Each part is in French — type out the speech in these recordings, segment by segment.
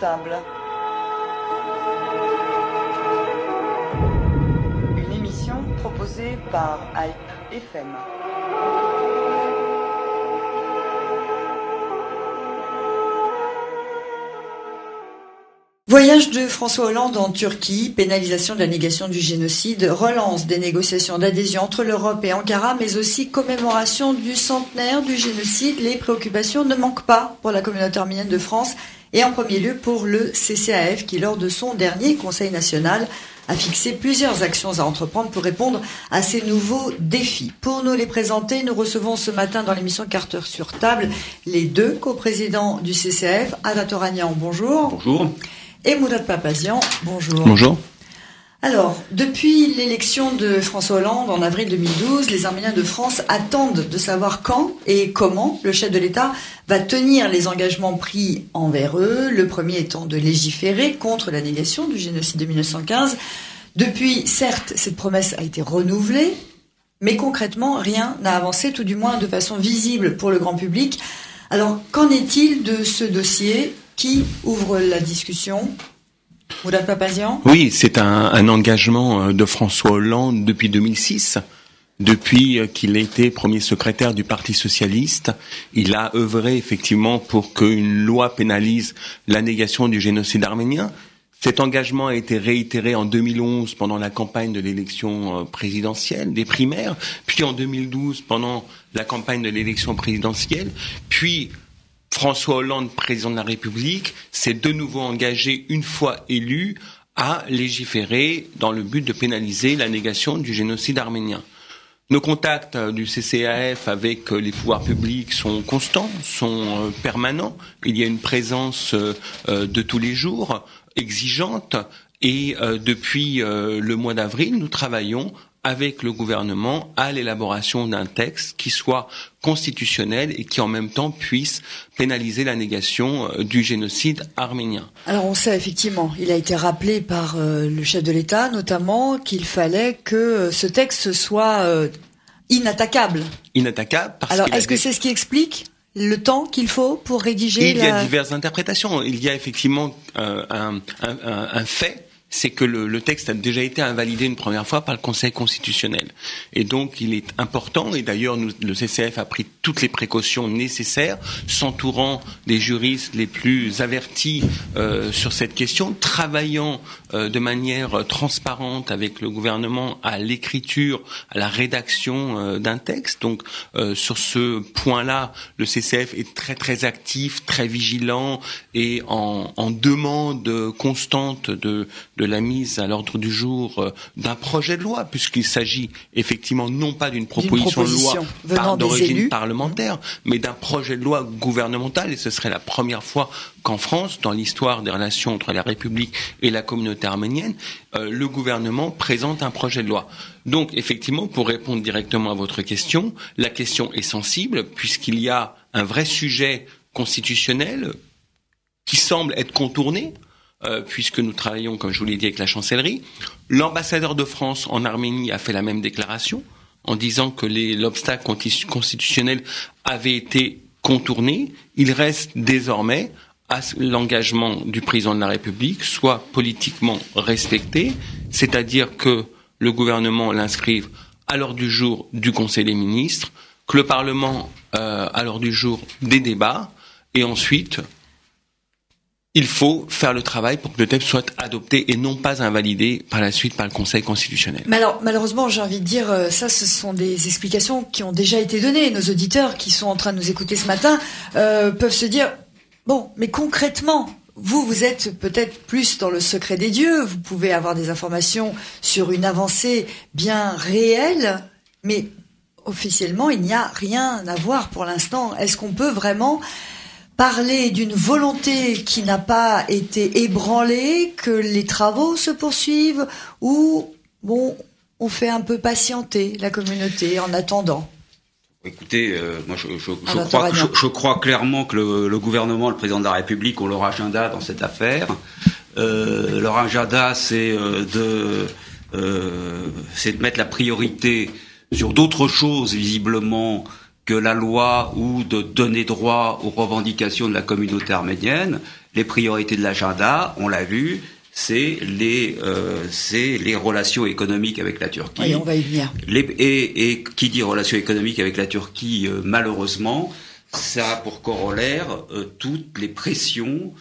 table. Une émission proposée par Hype FM. Voyage de François Hollande en Turquie, pénalisation de la négation du génocide, relance des négociations d'adhésion entre l'Europe et Ankara, mais aussi commémoration du centenaire du génocide. Les préoccupations ne manquent pas pour la communauté arménienne de France et en premier lieu pour le CCAF qui, lors de son dernier Conseil national, a fixé plusieurs actions à entreprendre pour répondre à ces nouveaux défis. Pour nous les présenter, nous recevons ce matin dans l'émission Carter sur table les deux coprésidents du CCAF, Ada Toranian, bonjour. Bonjour. Et Mourad Papazian, bonjour. Bonjour. Alors, depuis l'élection de François Hollande en avril 2012, les Arméniens de France attendent de savoir quand et comment le chef de l'État va tenir les engagements pris envers eux, le premier étant de légiférer contre la négation du génocide de 1915. Depuis, certes, cette promesse a été renouvelée, mais concrètement, rien n'a avancé, tout du moins de façon visible pour le grand public. Alors, qu'en est-il de ce dossier ? Qui ouvre la discussion ? Mourad Papazian ? Oui, c'est un engagement de François Hollande depuis 2006. Depuis qu'il a été premier secrétaire du Parti socialiste, il a œuvré effectivement pour qu'une loi pénalise la négation du génocide arménien. Cet engagement a été réitéré en 2011 pendant la campagne de l'élection présidentielle, des primaires, puis en 2012 pendant la campagne de l'élection présidentielle, puis François Hollande, président de la République, s'est de nouveau engagé, une fois élu, à légiférer dans le but de pénaliser la négation du génocide arménien. Nos contacts du CCAF avec les pouvoirs publics sont constants, sont permanents. Il y a une présence de tous les jours, exigeante, et depuis le mois d'avril, nous travaillons avec le gouvernement à l'élaboration d'un texte qui soit constitutionnel et qui en même temps puisse pénaliser la négation du génocide arménien. Alors on sait effectivement, il a été rappelé par le chef de l'État notamment qu'il fallait que ce texte soit inattaquable. Inattaquable parce Alors est-ce que c'est ce qui explique le temps qu'il faut pour rédiger Il y a diverses interprétations. Il y a effectivement un fait, c'est que le texte a déjà été invalidé une première fois par le Conseil constitutionnel. Et donc, il est important, et d'ailleurs, le CCF a pris toutes les précautions nécessaires, s'entourant des juristes les plus avertis sur cette question, travaillant de manière transparente avec le gouvernement à l'écriture, à la rédaction d'un texte. Donc, sur ce point-là, le CCF est très très actif, très vigilant et en demande constante de la mise à l'ordre du jour d'un projet de loi, puisqu'il s'agit effectivement non pas d'une proposition de loi d'origine parlementaire, mais d'un projet de loi gouvernemental, et ce serait la première fois qu'en France, dans l'histoire des relations entre la République et la communauté arménienne, le gouvernement présente un projet de loi. Donc effectivement, pour répondre directement à votre question, la question est sensible, puisqu'il y a un vrai sujet constitutionnel qui semble être contourné, puisque nous travaillons, comme je vous l'ai dit, avec la chancellerie. L'ambassadeur de France en Arménie a fait la même déclaration en disant que l'obstacle constitutionnel avait été contourné. Il reste désormais à l'engagement du président de la République, soit politiquement respecté, c'est-à-dire que le gouvernement l'inscrive à l'ordre du jour du Conseil des ministres, que le Parlement à l'ordre du jour des débats, et ensuite il faut faire le travail pour que le texte soit adopté et non pas invalidé par la suite par le Conseil constitutionnel. Mais alors, malheureusement, j'ai envie de dire, ça, ce sont des explications qui ont déjà été données. Nos auditeurs qui sont en train de nous écouter ce matin peuvent se dire, bon, mais concrètement, vous êtes peut-être plus dans le secret des dieux, vous pouvez avoir des informations sur une avancée bien réelle, mais officiellement, il n'y a rien à voir pour l'instant. Est-ce qu'on peut vraiment parler d'une volonté qui n'a pas été ébranlée, que les travaux se poursuivent, ou bon, on fait un peu patienter la communauté en attendant? Écoutez, moi je crois clairement que le gouvernement, le président de la République ont leur agenda dans cette affaire. Leur agenda, c'est de mettre la priorité sur d'autres choses visiblement que la loi ou de donner droit aux revendications de la communauté arménienne. Les priorités de l'agenda, on l'a vu, c'est les relations économiques avec la Turquie. Oui, on va y venir. Et qui dit relations économiques avec la Turquie, malheureusement, ça a pour corollaire toutes les pressions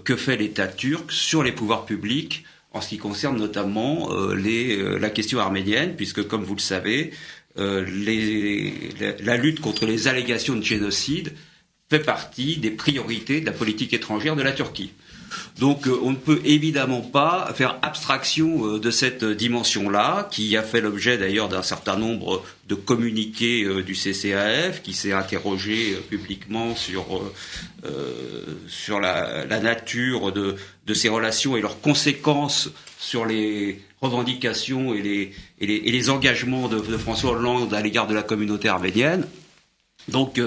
que fait l'État turc sur les pouvoirs publics en ce qui concerne notamment la question arménienne, puisque comme vous le savez, la lutte contre les allégations de génocide fait partie des priorités de la politique étrangère de la Turquie. Donc on ne peut évidemment pas faire abstraction de cette dimension-là, qui a fait l'objet d'ailleurs d'un certain nombre de communiqués du CCAF, qui s'est interrogé publiquement sur la nature de ces relations et leurs conséquences sur les revendications et les engagements de François Hollande à l'égard de la communauté arménienne. Donc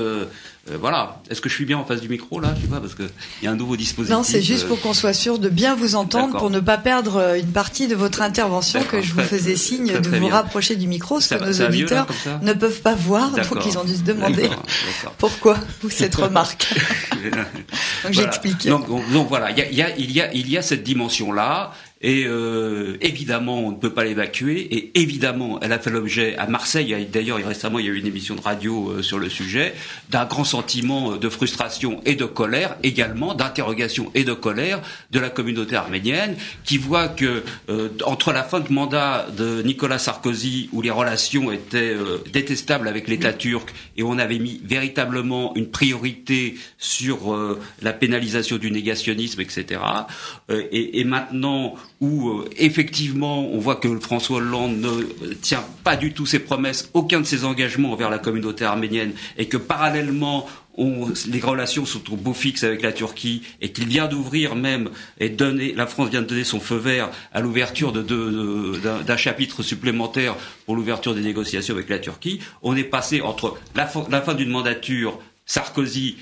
voilà. Est-ce que je suis bien en face du micro là? Je sais pas, parce que il y a un nouveau dispositif. Non, c'est juste pour qu'on soit sûr de bien vous entendre, D'accord. pour ne pas perdre une partie de votre intervention. D'accord. Que je vous faisais signe de vous bien. rapprocher du micro, ce que nos auditeurs là, ne peuvent pas voir, D'accord. donc ils ont dû se demander D'accord. pourquoi cette remarque. Donc voilà. j'explique. Donc voilà, il y a cette dimension là. Et évidemment, on ne peut pas l'évacuer. Et évidemment, elle a fait l'objet à Marseille. D'ailleurs, récemment, il y a eu une émission de radio sur le sujet, d'un grand sentiment de frustration et de colère, également d'interrogation et de colère de la communauté arménienne, qui voit que entre la fin de mandat de Nicolas Sarkozy, où les relations étaient détestables avec l'État turc, et on avait mis véritablement une priorité sur la pénalisation du négationnisme, etc. Et maintenant, où effectivement on voit que François Hollande ne tient pas du tout ses promesses, aucun de ses engagements envers la communauté arménienne, et que parallèlement les relations sont au beau fixe avec la Turquie, et qu'il vient d'ouvrir même, la France vient de donner son feu vert à l'ouverture d'un chapitre supplémentaire pour l'ouverture des négociations avec la Turquie. On est passé entre la fin d'une mandature Sarkozy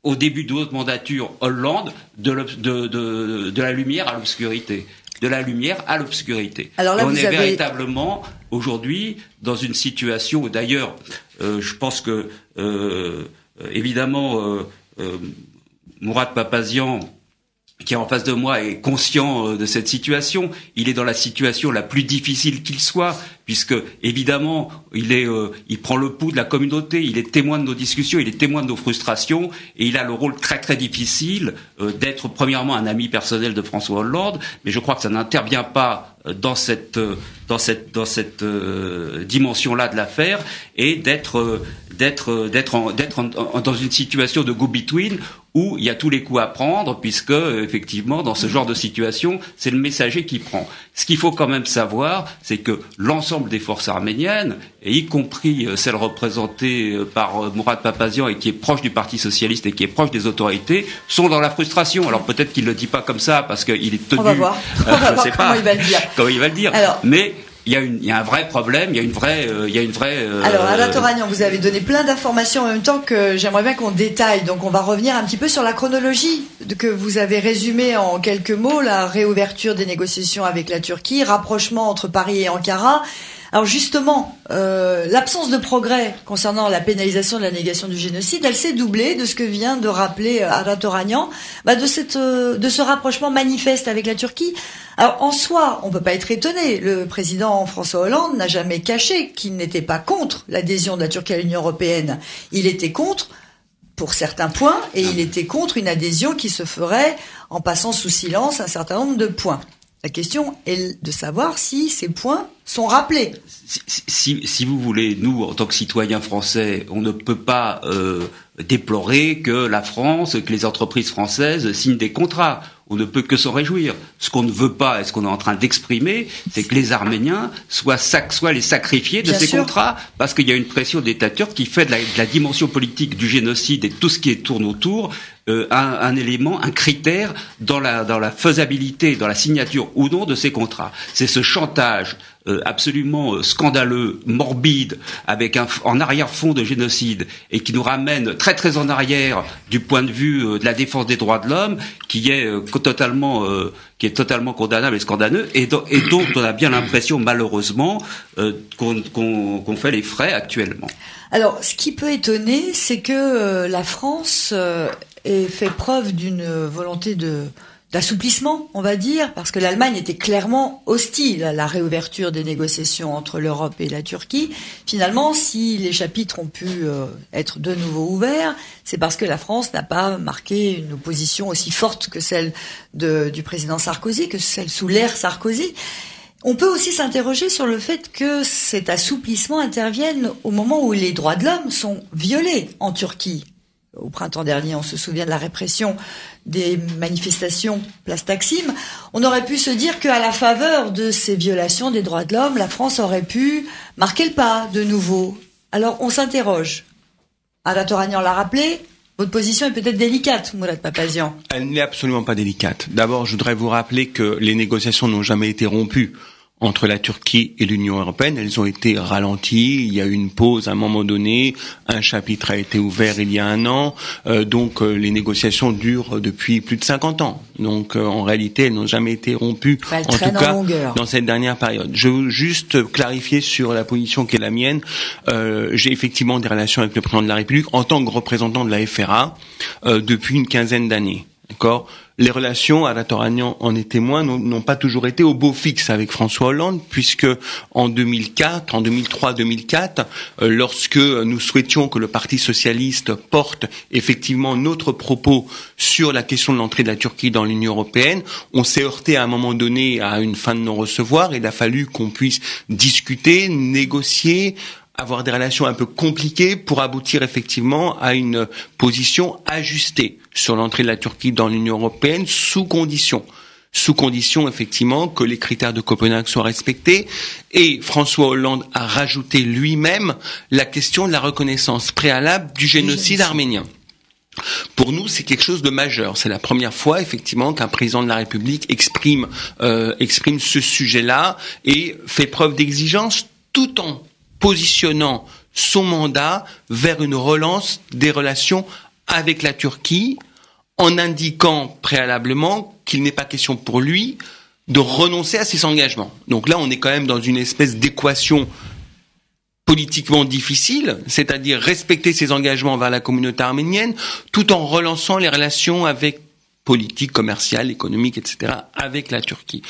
au début de votre mandature Hollande, de la lumière à l'obscurité. De la lumière à l'obscurité. Alors là, on est véritablement aujourd'hui dans une situation où d'ailleurs, je pense que évidemment Mourad Papazian, qui est en face de moi, est conscient de cette situation. Il est dans la situation la plus difficile qu'il soit, puisque évidemment il prend le pouls de la communauté, il est témoin de nos discussions, il est témoin de nos frustrations, et il a le rôle très très difficile d'être premièrement un ami personnel de François Hollande, mais je crois que ça n'intervient pas dans cette dimension-là de l'affaire, et d'être dans une situation de go-between où il y a tous les coups à prendre, puisque effectivement dans ce genre de situation, c'est le messager qui prend. Ce qu'il faut quand même savoir, c'est que l'ensemble des forces arméniennes, et y compris celles représentées par Mourad Papazian, et qui est proche du Parti socialiste et qui est proche des autorités, sont dans la frustration. Alors peut-être qu'il le dit pas comme ça parce qu'il est tenu. On va voir. Je sais pas comment il va le dire. Comment il va le dire. Alors, mais il y a un vrai problème, il y a une vraie. Alors, Alain Toragnan, vous avez donné plein d'informations en même temps que j'aimerais bien qu'on détaille. Donc, on va revenir un petit peu sur la chronologie que vous avez résumée en quelques mots, la réouverture des négociations avec la Turquie, rapprochement entre Paris et Ankara. Alors justement, l'absence de progrès concernant la pénalisation de la négation du génocide, elle s'est doublée de ce que vient de rappeler Alain Toragnan, de ce rapprochement manifeste avec la Turquie. Alors en soi, on peut pas être étonné. Le président François Hollande n'a jamais caché qu'il n'était pas contre l'adhésion de la Turquie à l'Union européenne. Il était contre pour certains points, et il était contre une adhésion qui se ferait en passant sous silence un certain nombre de points. La question est de savoir si ces points sont rappelés. Si vous voulez, nous, en tant que citoyens français, on ne peut pas déplorer que la France, que les entreprises françaises signent des contrats. On ne peut que s'en réjouir. Ce qu'on ne veut pas, et ce qu'on est en train d'exprimer, c'est que les Arméniens soient les sacrifiés de ces contrats, parce qu'il y a une pression d'État turc qui fait de la dimension politique du génocide et tout ce qui tourne autour un élément, un critère dans la faisabilité, dans la signature ou non de ces contrats. C'est ce chantage absolument scandaleux, morbide, avec en arrière-fond de génocide, et qui nous ramène très très en arrière du point de vue de la défense des droits de l'homme, qui est totalement condamnable et scandaleux, et dont on a bien l'impression malheureusement qu'on fait les frais actuellement. Alors, ce qui peut étonner, c'est que la France ait fait preuve d'une volonté d'assouplissement, on va dire, parce que l'Allemagne était clairement hostile à la réouverture des négociations entre l'Europe et la Turquie. Finalement, si les chapitres ont pu être de nouveau ouverts, c'est parce que la France n'a pas marqué une opposition aussi forte que celle du président Sarkozy, que celle sous l'ère Sarkozy. On peut aussi s'interroger sur le fait que cet assouplissement intervienne au moment où les droits de l'homme sont violés en Turquie. Au printemps dernier, on se souvient de la répression des manifestations place Taksim. On aurait pu se dire qu'à la faveur de ces violations des droits de l'homme, la France aurait pu marquer le pas de nouveau. Alors on s'interroge. Ada Toranian l'a rappelé, votre position est peut-être délicate, Mourad Papazian. Elle n'est absolument pas délicate. D'abord, je voudrais vous rappeler que les négociations n'ont jamais été rompues entre la Turquie et l'Union européenne. Elles ont été ralenties. Il y a eu une pause à un moment donné. Un chapitre a été ouvert il y a 1 an. Donc les négociations durent depuis plus de 50 ans. Donc en réalité, elles n'ont jamais été rompues. En tout cas, dans cette dernière période. Je veux juste clarifier sur la position qui est la mienne. J'ai effectivement des relations avec le président de la République en tant que représentant de la FRA depuis une 15aine d'années. D'accord ? Les relations, Ada Toranian en est témoin, n'ont pas toujours été au beau fixe avec François Hollande, puisque en 2003-2004, lorsque nous souhaitions que le Parti socialiste porte effectivement notre propos sur la question de l'entrée de la Turquie dans l'Union européenne, on s'est heurté à un moment donné à une fin de non-recevoir. Il a fallu qu'on puisse discuter, négocier, avoir des relations un peu compliquées pour aboutir effectivement à une position ajustée sur l'entrée de la Turquie dans l'Union européenne sous condition effectivement que les critères de Copenhague soient respectés. Et François Hollande a rajouté lui-même la question de la reconnaissance préalable du génocide arménien. Pour nous, c'est quelque chose de majeur. C'est la première fois, effectivement, qu'un président de la République exprime ce sujet-là et fait preuve d'exigence tout en positionnant son mandat vers une relance des relations avec la Turquie, en indiquant préalablement qu'il n'est pas question pour lui de renoncer à ses engagements. Donc là, on est quand même dans une espèce d'équation politiquement difficile, c'est-à-dire respecter ses engagements vers la communauté arménienne, tout en relançant les relations avec politique, commerciale, économique, etc., avec la Turquie.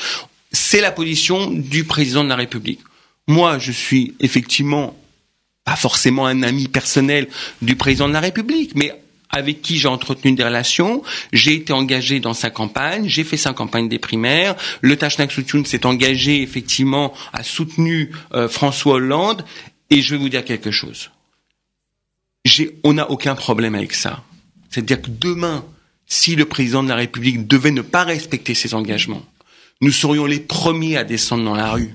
C'est la position du président de la République. Moi, je suis effectivement pas forcément un ami personnel du président de la République, mais avec qui j'ai entretenu des relations. J'ai été engagé dans sa campagne, j'ai fait sa campagne des primaires. Le Taşnak Suçun s'est engagé, effectivement, a soutenu François Hollande. Et je vais vous dire quelque chose. On n'a aucun problème avec ça. C'est-à-dire que demain, si le président de la République devait ne pas respecter ses engagements, nous serions les premiers à descendre dans la rue.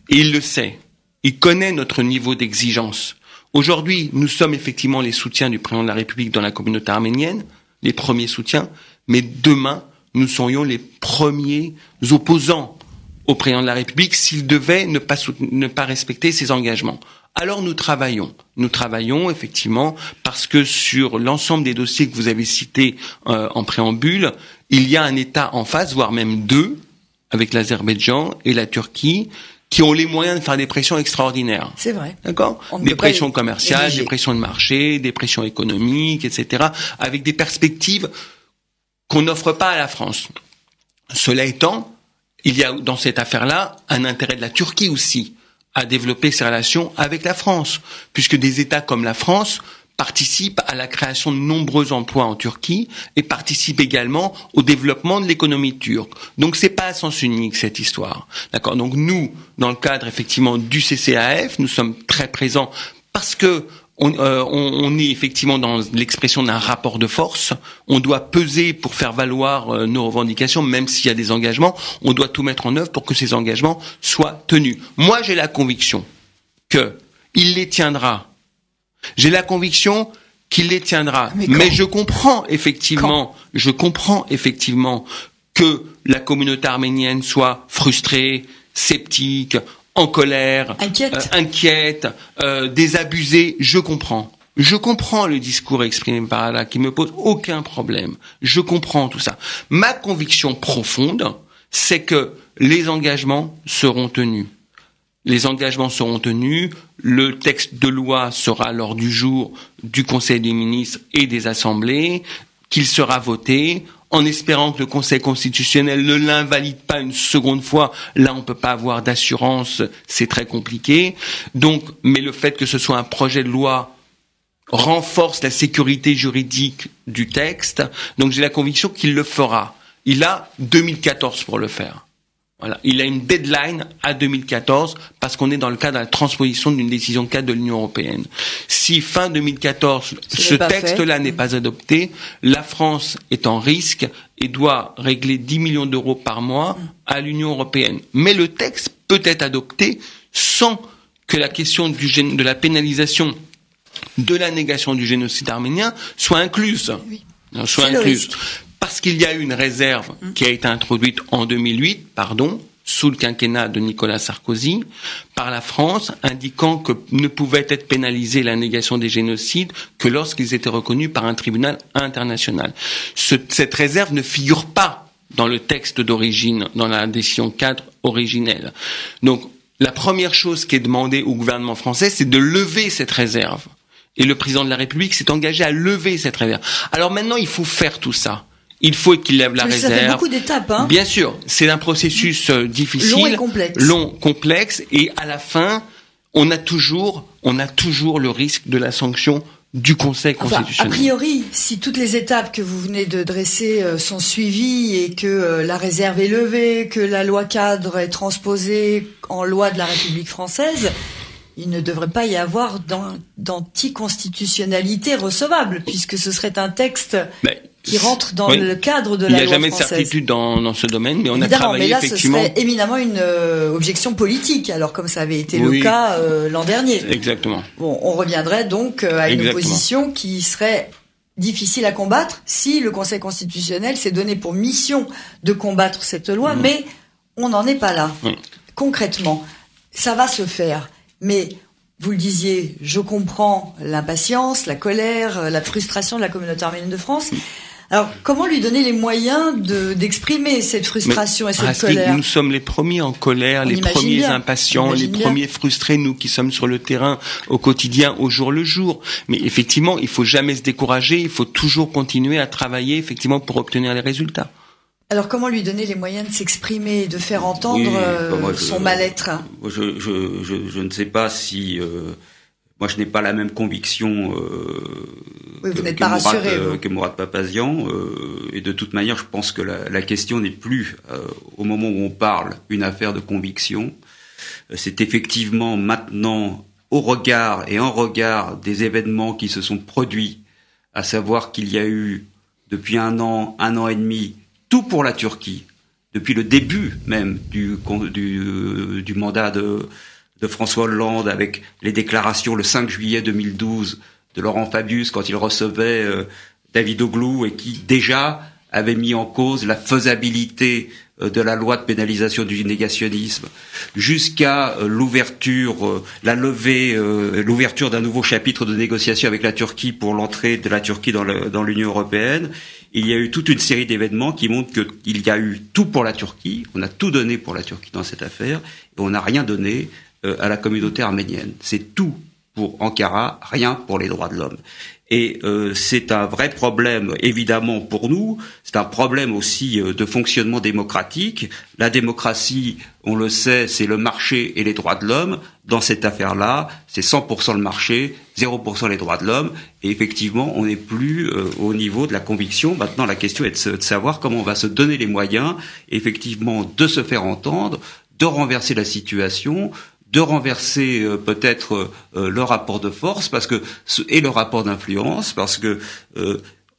Et il le sait. Il connaît notre niveau d'exigence. Aujourd'hui, nous sommes effectivement les soutiens du président de la République dans la communauté arménienne, les premiers soutiens, mais demain, nous serions les premiers opposants au président de la République s'il devait ne pas respecter ses engagements. Alors nous travaillons effectivement parce que sur l'ensemble des dossiers que vous avez cités en préambule, il y a un État en face, voire même deux, avec l'Azerbaïdjan et la Turquie, qui ont les moyens de faire des pressions extraordinaires. C'est vrai. D'accord ? Des pressions commerciales, des pressions de marché, des pressions économiques, etc., avec des perspectives qu'on n'offre pas à la France. Cela étant, il y a dans cette affaire-là un intérêt de la Turquie aussi à développer ses relations avec la France, puisque des États comme la France participent à la création de nombreux emplois en Turquie et participent également au développement de l'économie turque. Donc c'est pas à sens unique cette histoire. D'accord ? Donc nous, dans le cadre effectivement du CCAF, nous sommes très présents parce que on est effectivement dans l'expression d'un rapport de force. On doit peser pour faire valoir nos revendications, même s'il y a des engagements. On doit tout mettre en œuvre pour que ces engagements soient tenus. Moi, j'ai la conviction qu'il les tiendra. J'ai la conviction qu'il les tiendra. Mais je comprends effectivement que la communauté arménienne soit frustrée, sceptique, en colère, inquiète, désabusée. Je comprends le discours exprimé par Allah qui me pose aucun problème. Je comprends tout ça. Ma conviction profonde, c'est que les engagements seront tenus. Les engagements seront tenus, le texte de loi sera à l'ordre du jour du Conseil des ministres et des assemblées, qu'il sera voté, en espérant que le Conseil constitutionnel ne l'invalide pas une seconde fois. Là, on peut pas avoir d'assurance, c'est très compliqué. Donc, mais le fait que ce soit un projet de loi renforce la sécurité juridique du texte. Donc, j'ai la conviction qu'il le fera. Il a 2014 pour le faire. Voilà. Il a une deadline à 2014 parce qu'on est dans le cadre de la transposition d'une décision cadre de l'Union européenne. Si fin 2014, ce texte-là n'est pas adopté, la France est en risque et doit régler 10 millions d'euros par mois à l'Union européenne. Mais le texte peut être adopté sans que la question de la pénalisation de la négation du génocide arménien soit incluse. Oui. Soit incluse. Parce qu'il y a eu une réserve qui a été introduite en 2008, sous le quinquennat de Nicolas Sarkozy, par la France, indiquant que ne pouvait être pénalisée la négation des génocides que lorsqu'ils étaient reconnus par un tribunal international. Cette réserve ne figure pas dans le texte d'origine, dans la décision cadre originelle. Donc, la première chose qui est demandée au gouvernement français, c'est de lever cette réserve. Et le président de la République s'est engagé à lever cette réserve. Alors maintenant, il faut faire tout ça. Il faut qu'il lève la réserve. Ça fait beaucoup d'étapes, hein. Bien sûr, c'est un processus difficile, long, complexe, et à la fin, on a toujours le risque de la sanction du Conseil constitutionnel. A priori, si toutes les étapes que vous venez de dresser sont suivies et que la réserve est levée, que la loi cadre est transposée en loi de la République française, il ne devrait pas y avoir d'anticonstitutionnalité recevable, puisque ce serait un texte qui rentre dans le cadre de la loi française. Il n'y a jamais de certitude dans ce domaine, mais on a travaillé mais là, effectivement. Ce serait éminemment une objection politique, alors comme ça avait été le cas l'an dernier. Exactement. Bon, on reviendrait donc à une opposition qui serait difficile à combattre si le Conseil constitutionnel s'est donné pour mission de combattre cette loi, mais on n'en est pas là. Concrètement, ça va se faire. Mais, vous le disiez, je comprends l'impatience, la colère, la frustration de la communauté arménienne de France. Alors, comment lui donner les moyens d'exprimer cette frustration et cette colère ? Nous sommes les premiers en colère, les premiers impatients, les premiers frustrés, nous qui sommes sur le terrain au quotidien, au jour le jour. Mais effectivement, il faut jamais se décourager, il faut toujours continuer à travailler effectivement pour obtenir les résultats. Alors, comment lui donner les moyens de s'exprimer et de faire entendre son mal-être ? Je ne sais pas si... moi, je n'ai pas la même conviction que Mourad Papazian. Et de toute manière, je pense que la question n'est plus, au moment où on parle, une affaire de conviction. C'est effectivement maintenant, en regard des événements qui se sont produits, à savoir qu'il y a eu, depuis un an et demi, tout pour la Turquie, depuis le début même du mandat de François Hollande, avec les déclarations le 5 juillet 2012 de Laurent Fabius quand il recevait Davutoglu et qui déjà avait mis en cause la faisabilité de la loi de pénalisation du négationnisme, jusqu'à l'ouverture d'un nouveau chapitre de négociation avec la Turquie pour l'entrée de la Turquie dans l'Union européenne. Il y a eu toute une série d'événements qui montrent qu'il y a eu tout pour la Turquie. On a tout donné pour la Turquie dans cette affaire et on n'a rien donné à la communauté arménienne. C'est tout pour Ankara, rien pour les droits de l'homme. Et c'est un vrai problème, évidemment, pour nous. C'est un problème aussi de fonctionnement démocratique. La démocratie, on le sait, c'est le marché et les droits de l'homme. Dans cette affaire-là, c'est 100% le marché, 0% les droits de l'homme. Et effectivement, on n'est plus au niveau de la conviction. Maintenant, la question est de savoir comment on va se donner les moyens, effectivement, de se faire entendre, de renverser la situation, de renverser peut-être le rapport de force et le rapport d'influence, parce que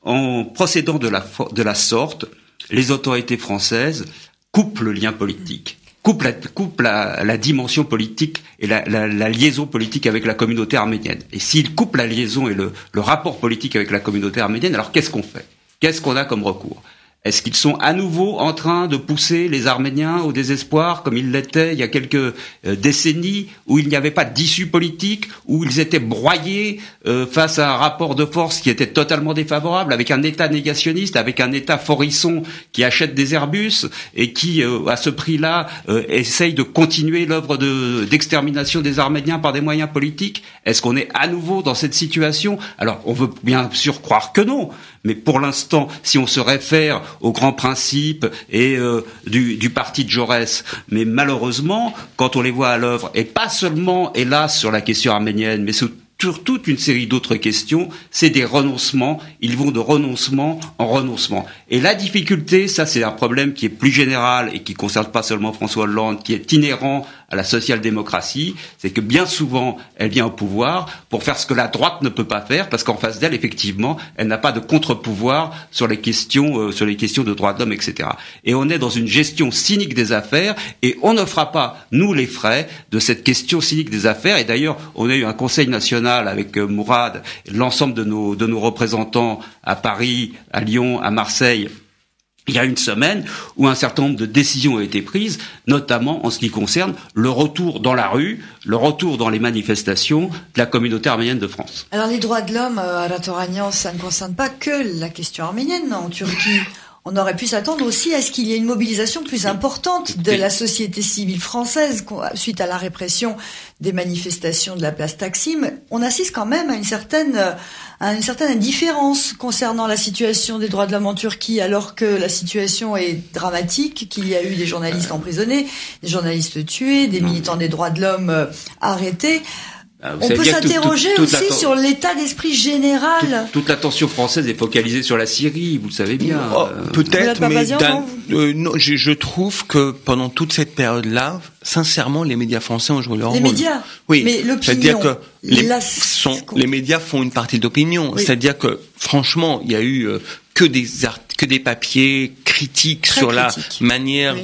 en procédant de la sorte, les autorités françaises coupent le lien politique, coupent la dimension politique et la liaison politique avec la communauté arménienne. Et s'ils coupent la liaison et le rapport politique avec la communauté arménienne, alors qu'est-ce qu'on fait ? Qu'est-ce qu'on a comme recours ? Est-ce qu'ils sont à nouveau en train de pousser les Arméniens au désespoir, comme ils l'étaient il y a quelques décennies, où il n'y avait pas d'issue politique, où ils étaient broyés face à un rapport de force qui était totalement défavorable, avec un État négationniste, avec un État forisson qui achète des Airbus et qui, à ce prix-là, essaye de continuer l'œuvre d'extermination des Arméniens par des moyens politiques? Est-ce qu'on est à nouveau dans cette situation? Alors, on veut bien sûr croire que non, mais pour l'instant, si on se réfère aux grands principes et du parti de Jaurès, mais malheureusement, quand on les voit à l'œuvre, et pas seulement, hélas, sur la question arménienne, mais sur toute une série d'autres questions, c'est des renoncements. Ils vont de renoncement en renoncement. Et la difficulté, ça c'est un problème qui est plus général et qui concerne pas seulement François Hollande, qui est inhérent à la social-démocratie, c'est que bien souvent, elle vient au pouvoir pour faire ce que la droite ne peut pas faire, parce qu'en face d'elle, effectivement, elle n'a pas de contre-pouvoir sur les questions de droits de l'homme, etc. Et on est dans une gestion cynique des affaires, et on ne fera pas, nous, les frais de cette question cynique des affaires. Et d'ailleurs, on a eu un conseil national avec Mourad, l'ensemble de nos représentants à Paris, à Lyon, à Marseille, il y a une semaine, où un certain nombre de décisions ont été prises, notamment en ce qui concerne le retour dans la rue, le retour dans les manifestations de la communauté arménienne de France. Alors les droits de l'homme à la Toragnan, ça ne concerne pas que la question arménienne en Turquie. On aurait pu s'attendre aussi à ce qu'il y ait une mobilisation plus importante de la société civile française suite à la répression des manifestations de la place Taksim. On assiste quand même à une certaine indifférence concernant la situation des droits de l'homme en Turquie, alors que la situation est dramatique, qu'il y a eu des journalistes emprisonnés, des journalistes tués, des militants des droits de l'homme arrêtés. On peut s'interroger aussi sur l'état d'esprit général. Toute l'attention française est focalisée sur la Syrie, vous le savez bien. Peut-être, mais non, je trouve que pendant toute cette période-là, sincèrement, les médias français ont joué leur rôle. Les médias, oui, mais l'opinion. C'est-à-dire que les médias font une partie de l'opinion. Oui. C'est-à-dire que, franchement, il y a eu que des papiers critiques sur la manière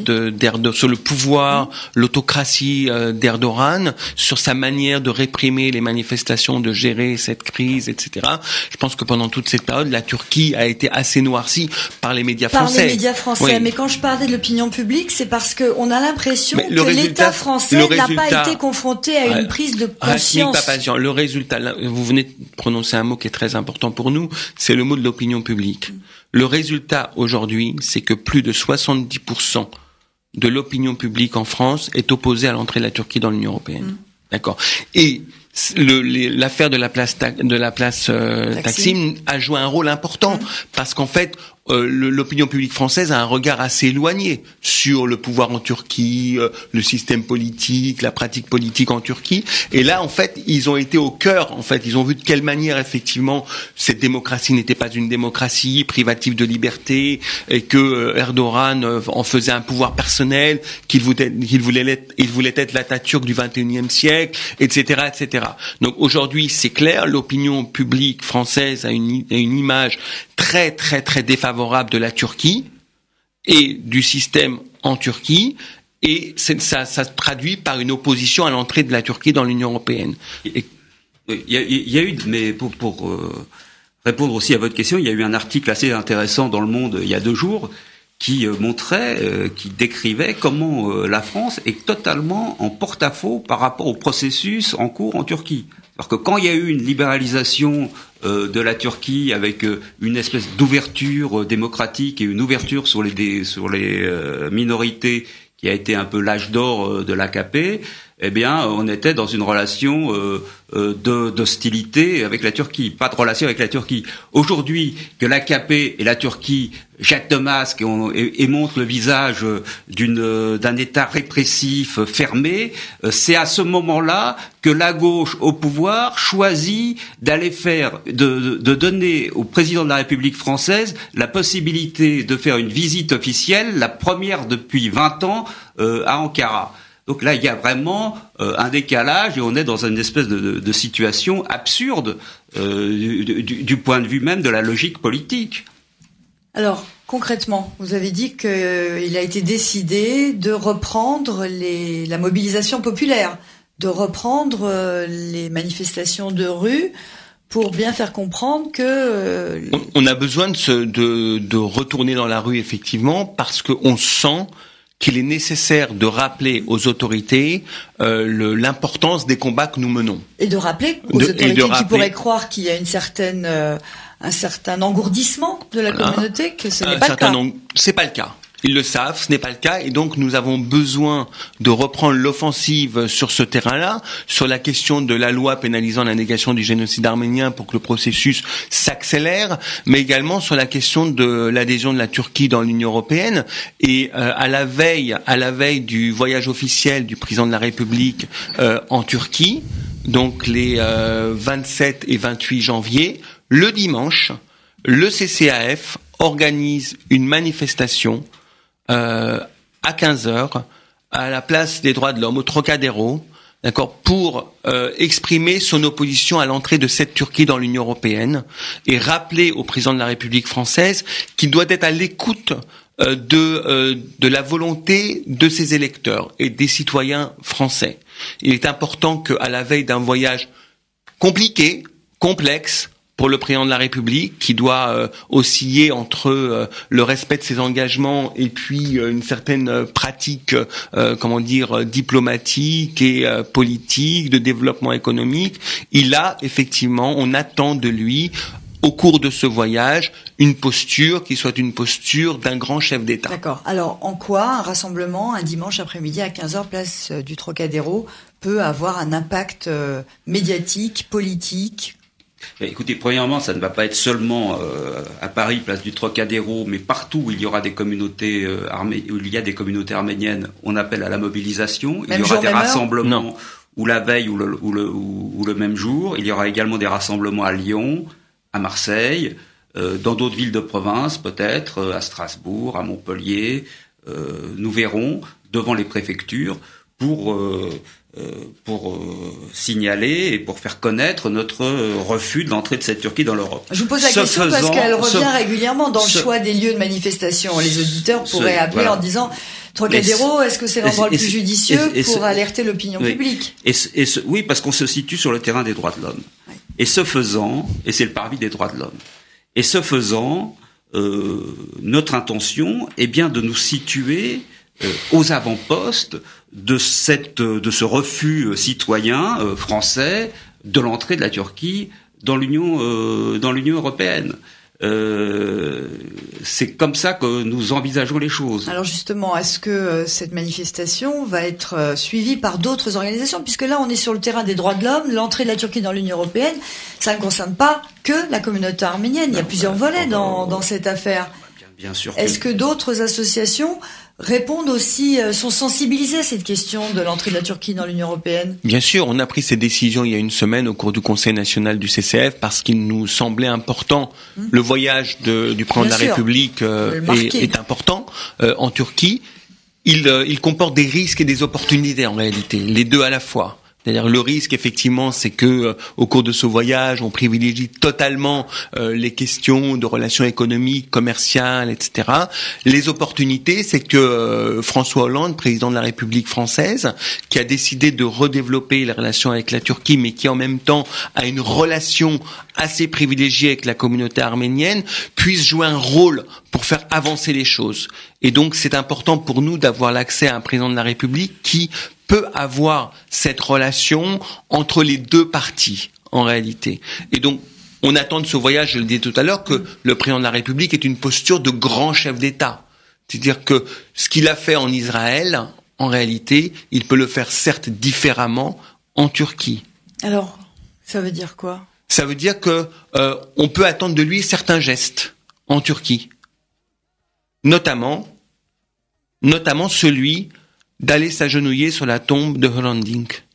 sur le pouvoir, l'autocratie d'Erdogan, sur sa manière de réprimer les manifestations, de gérer cette crise, etc. Je pense que pendant toute cette période, la Turquie a été assez noircie par les médias français. Par les médias français. Oui. Mais quand je parlais de l'opinion publique, c'est parce qu'on a l'impression que l'État français n'a pas été confronté à une prise de conscience. Le résultat, vous venez de prononcer un mot qui est très important pour nous, c'est le mot de l'opinion publique. Le résultat aujourd'hui, c'est que plus de 70% de l'opinion publique en France est opposée à l'entrée de la Turquie dans l'Union européenne. D'accord. Et l'affaire de la place Taksim a joué un rôle important parce qu'en fait, l'opinion publique française a un regard assez éloigné sur le pouvoir en Turquie, le système politique, la pratique politique en Turquie. Et là, en fait, ils ont été au cœur. En fait, ils ont vu de quelle manière, effectivement, cette démocratie n'était pas une démocratie privative de liberté, et que Erdogan en faisait un pouvoir personnel, qu'il voulait être l'Atatürk du XXIe siècle, etc., etc. Donc aujourd'hui, c'est clair, l'opinion publique française a une image très, très, très défavorable de la Turquie et du système en Turquie, et ça se traduit par une opposition à l'entrée de la Turquie dans l'Union européenne. Il y a eu, mais pour répondre aussi à votre question, il y a eu un article assez intéressant dans Le Monde il y a 2 jours qui montrait, qui décrivait comment la France est totalement en porte-à-faux par rapport au processus en cours en Turquie. Alors que quand il y a eu une libéralisation de la Turquie avec une espèce d'ouverture démocratique et une ouverture sur les minorités qui a été un peu l'âge d'or de l'AKP, eh bien, on était dans une relation d'hostilité avec la Turquie, pas de relation avec la Turquie. Aujourd'hui, que l'AKP et la Turquie jettent le masque et montrent le visage d'un État répressif fermé, c'est à ce moment-là que la gauche au pouvoir choisit d'aller de donner au président de la République française la possibilité de faire une visite officielle, la première depuis 20 ans, à Ankara. Donc là, il y a vraiment un décalage et on est dans une espèce de situation absurde du point de vue même de la logique politique. Alors, concrètement, vous avez dit qu'il a été décidé de reprendre la mobilisation populaire, de reprendre les manifestations de rue pour bien faire comprendre que on a besoin de retourner dans la rue effectivement parce que on sent qu'il est nécessaire de rappeler aux autorités l'importance des combats que nous menons. Et de rappeler aux autorités qui pourraient croire qu'il y a un certain engourdissement de la communauté, que ce n'est pas le cas. C'est pas le cas. Ils le savent, ce n'est pas le cas, et donc nous avons besoin de reprendre l'offensive sur ce terrain-là, sur la question de la loi pénalisant la négation du génocide arménien pour que le processus s'accélère, mais également sur la question de l'adhésion de la Turquie dans l'Union européenne. Et à la veille du voyage officiel du président de la République en Turquie, donc les 27 et 28 janvier, le dimanche, le CCAF organise une manifestation à 15h à la place des droits de l'homme au Trocadéro, d'accord, pour exprimer son opposition à l'entrée de cette Turquie dans l'Union européenne et rappeler au président de la République française qu'il doit être à l'écoute de la volonté de ses électeurs et des citoyens français. Il est important qu'à la veille d'un voyage compliqué, complexe, pour le président de la République, qui doit osciller entre le respect de ses engagements et puis une certaine pratique, diplomatique et politique, de développement économique. On attend de lui, au cours de ce voyage, une posture qui soit une posture d'un grand chef d'État. D'accord. Alors, en quoi un rassemblement un dimanche après-midi à 15h, place du Trocadéro, peut avoir un impact médiatique, politique ? Écoutez, premièrement, ça ne va pas être seulement à Paris, place du Trocadéro, mais partout où il y aura des communautés où il y a des communautés arméniennes, on appelle à la mobilisation. Il y aura des rassemblements ou la veille ou le même jour. Il y aura également des rassemblements à Lyon, à Marseille, dans d'autres villes de province, peut-être à Strasbourg, à Montpellier. Nous verrons devant les préfectures pour signaler et pour faire connaître notre refus de l'entrée de cette Turquie dans l'Europe. Je vous pose la question parce qu'elle revient régulièrement dans le choix des lieux de manifestation. Les auditeurs pourraient appeler en disant Trocadéro, est-ce que c'est l'endroit le plus judicieux pour alerter l'opinion publique ? Oui, parce qu'on se situe sur le terrain des droits de l'homme. Oui. Et ce faisant, et c'est le parvis des droits de l'homme, et ce faisant, notre intention est bien de nous situer aux avant-postes de ce refus citoyen français de l'entrée de la Turquie dans l'Union européenne. C'est comme ça que nous envisageons les choses. Alors justement, est-ce que cette manifestation va être suivie par d'autres organisations ? Puisque là, on est sur le terrain des droits de l'homme, l'entrée de la Turquie dans l'Union européenne, ça ne concerne pas que la communauté arménienne. Il y a plusieurs volets dans cette affaire. Bien sûr. Est-ce que d'autres associations répondent aussi, sont sensibilisés à cette question de l'entrée de la Turquie dans l'Union européenne ? Bien sûr, on a pris cette décision il y a une semaine au cours du Conseil national du CCF parce qu'il nous semblait important. Le voyage du président de la République est important en Turquie. Il comporte des risques et des opportunités en réalité, les deux à la fois. C'est-à-dire le risque, effectivement, c'est que au cours de ce voyage, on privilégie totalement les questions de relations économiques, commerciales, etc. Les opportunités, c'est que François Hollande, président de la République française, qui a décidé de redévelopper les relations avec la Turquie, mais qui en même temps a une relation assez privilégiée avec la communauté arménienne, puisse jouer un rôle pour faire avancer les choses. Et donc, c'est important pour nous d'avoir l'accès à un président de la République qui peut avoir cette relation entre les deux parties, en réalité. Et donc, on attend de ce voyage, je le disais tout à l'heure, que le président de la République ait une posture de grand chef d'État. C'est-à-dire que ce qu'il a fait en Israël, en réalité, il peut le faire certes différemment en Turquie. Alors, ça veut dire quoi ? Ça veut dire que on peut attendre de lui certains gestes en Turquie. Notamment celui d'aller s'agenouiller sur la tombe de Hrant Dink.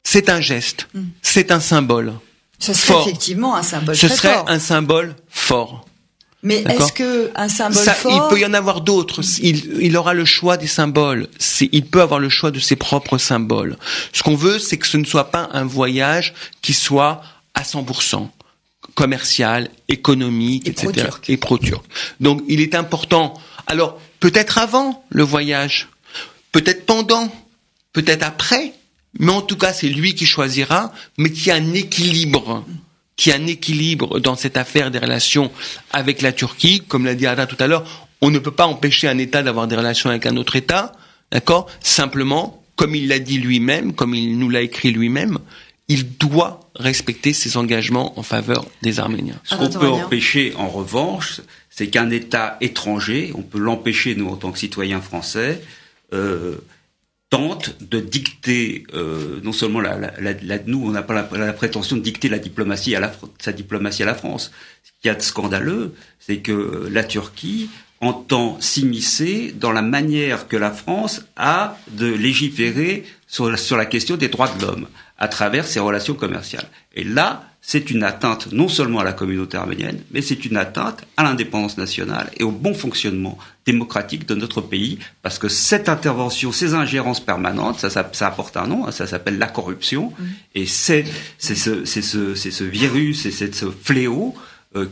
C'est un geste, c'est un symbole. Ce serait fort. Effectivement un symbole Ce très serait fort. Un symbole fort. Mais d'accord. Est-ce que un symbole fort... Il peut y en avoir d'autres. Il aura le choix des symboles. Il peut avoir le choix de ses propres symboles. Ce qu'on veut, c'est que ce ne soit pas un voyage qui soit à 100% commercial, économique, etc. Et pro-turc. Donc, il est important. Alors, peut-être avant le voyage, peut-être pendant, peut-être après, mais en tout cas, c'est lui qui choisira, mais qui a un équilibre qu'il y a un équilibre dans cette affaire des relations avec la Turquie. Comme l'a dit Ada tout à l'heure, on ne peut pas empêcher un État d'avoir des relations avec un autre État, d'accord ? Simplement, comme il l'a dit lui-même, comme il nous l'a écrit lui-même, il doit respecter ses engagements en faveur des Arméniens. Ce qu'on peut empêcher, en revanche, c'est qu'un État étranger, on peut l'empêcher, nous, en tant que citoyens français, tente de dicter, non seulement nous, on n'a pas la prétention de dicter sa diplomatie à la France. Ce qu'il y a de scandaleux, c'est que la Turquie entend s'immiscer dans la manière que la France a de légiférer sur la question des droits de l'homme à travers ses relations commerciales. Et là, c'est une atteinte non seulement à la communauté arménienne, mais c'est une atteinte à l'indépendance nationale et au bon fonctionnement démocratique de notre pays, parce que cette intervention, ces ingérences permanentes, ça apporte un nom, ça s'appelle la corruption, et c'est ce virus et ce fléau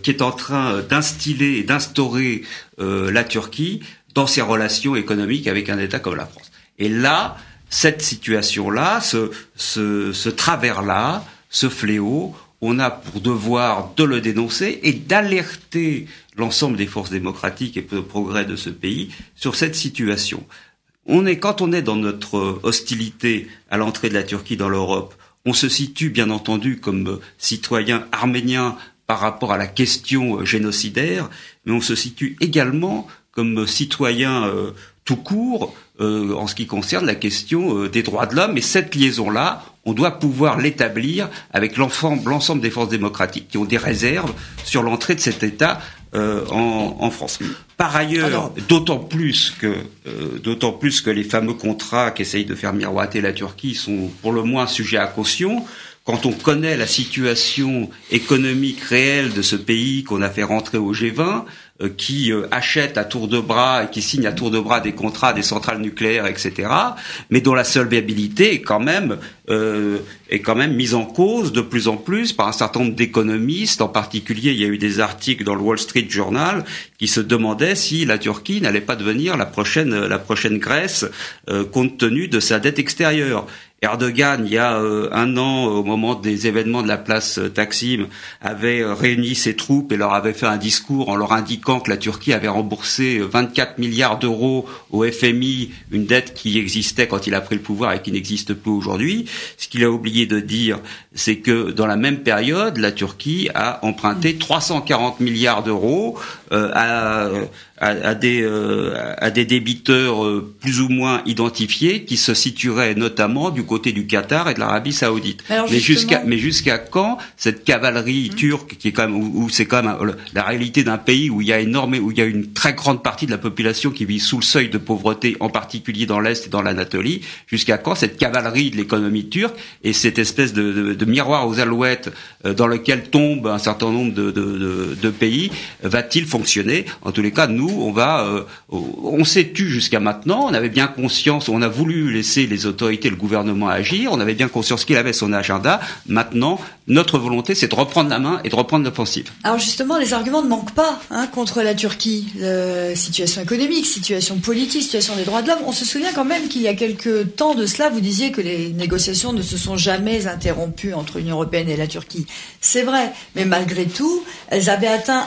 qui est en train d'instiller et d'instaurer la Turquie dans ses relations économiques avec un État comme la France. Et là, cette situation-là, ce travers-là, ce fléau, on a pour devoir de le dénoncer et d'alerter l'ensemble des forces démocratiques et de progrès de ce pays sur cette situation. Quand on est dans notre hostilité à l'entrée de la Turquie dans l'Europe, on se situe bien entendu comme citoyen arménien par rapport à la question génocidaire, mais on se situe également comme citoyen tout court en ce qui concerne la question des droits de l'homme. Et cette liaison-là, on doit pouvoir l'établir avec l'ensemble des forces démocratiques qui ont des réserves sur l'entrée de cet État en France. Par ailleurs, d'autant plus que les fameux contrats qu'essaye de faire miroiter la Turquie sont pour le moins sujets à caution. Quand on connaît la situation économique réelle de ce pays qu'on a fait rentrer au G20, qui achète à tour de bras et qui signe à tour de bras des contrats des centrales nucléaires, etc., mais dont la solvabilité est quand même mise en cause de plus en plus par un certain nombre d'économistes. En particulier, il y a eu des articles dans le Wall Street Journal qui se demandaient si la Turquie n'allait pas devenir la prochaine Grèce, compte tenu de sa dette extérieure. Erdogan, il y a un an, au moment des événements de la place Taksim, avait réuni ses troupes et leur avait fait un discours en leur indiquant que la Turquie avait remboursé 24 milliards d'euros au FMI, une dette qui existait quand il a pris le pouvoir et qui n'existe plus aujourd'hui. Ce qu'il a oublié de dire, c'est que dans la même période, la Turquie a emprunté 340 milliards d'euros à des débiteurs plus ou moins identifiés qui se situeraient notamment du côté du Qatar et de l'Arabie Saoudite. Mais jusqu'à quand cette cavalerie turque qui est quand même où c'est quand même la réalité d'un pays où il y a une très grande partie de la population qui vit sous le seuil de pauvreté, en particulier dans l'Est et dans l'Anatolie, jusqu'à quand cette cavalerie de l'économie turque et cette espèce de miroir aux alouettes dans lequel tombe un certain nombre de pays va-t-il fonctionner? En tous les cas, nous, on s'est tu jusqu'à maintenant, on avait bien conscience, on a voulu laisser les autorités, le gouvernement agir, on avait bien conscience qu'il avait son agenda. Maintenant, notre volonté, c'est de reprendre la main et de reprendre l'offensive. Alors justement, les arguments ne manquent pas contre la Turquie. Situation économique, situation politique, situation des droits de l'homme. On se souvient quand même qu'il y a quelques temps de cela, vous disiez que les négociations ne se sont jamais interrompues entre l'Union européenne et la Turquie. C'est vrai, mais malgré tout, elles avaient atteint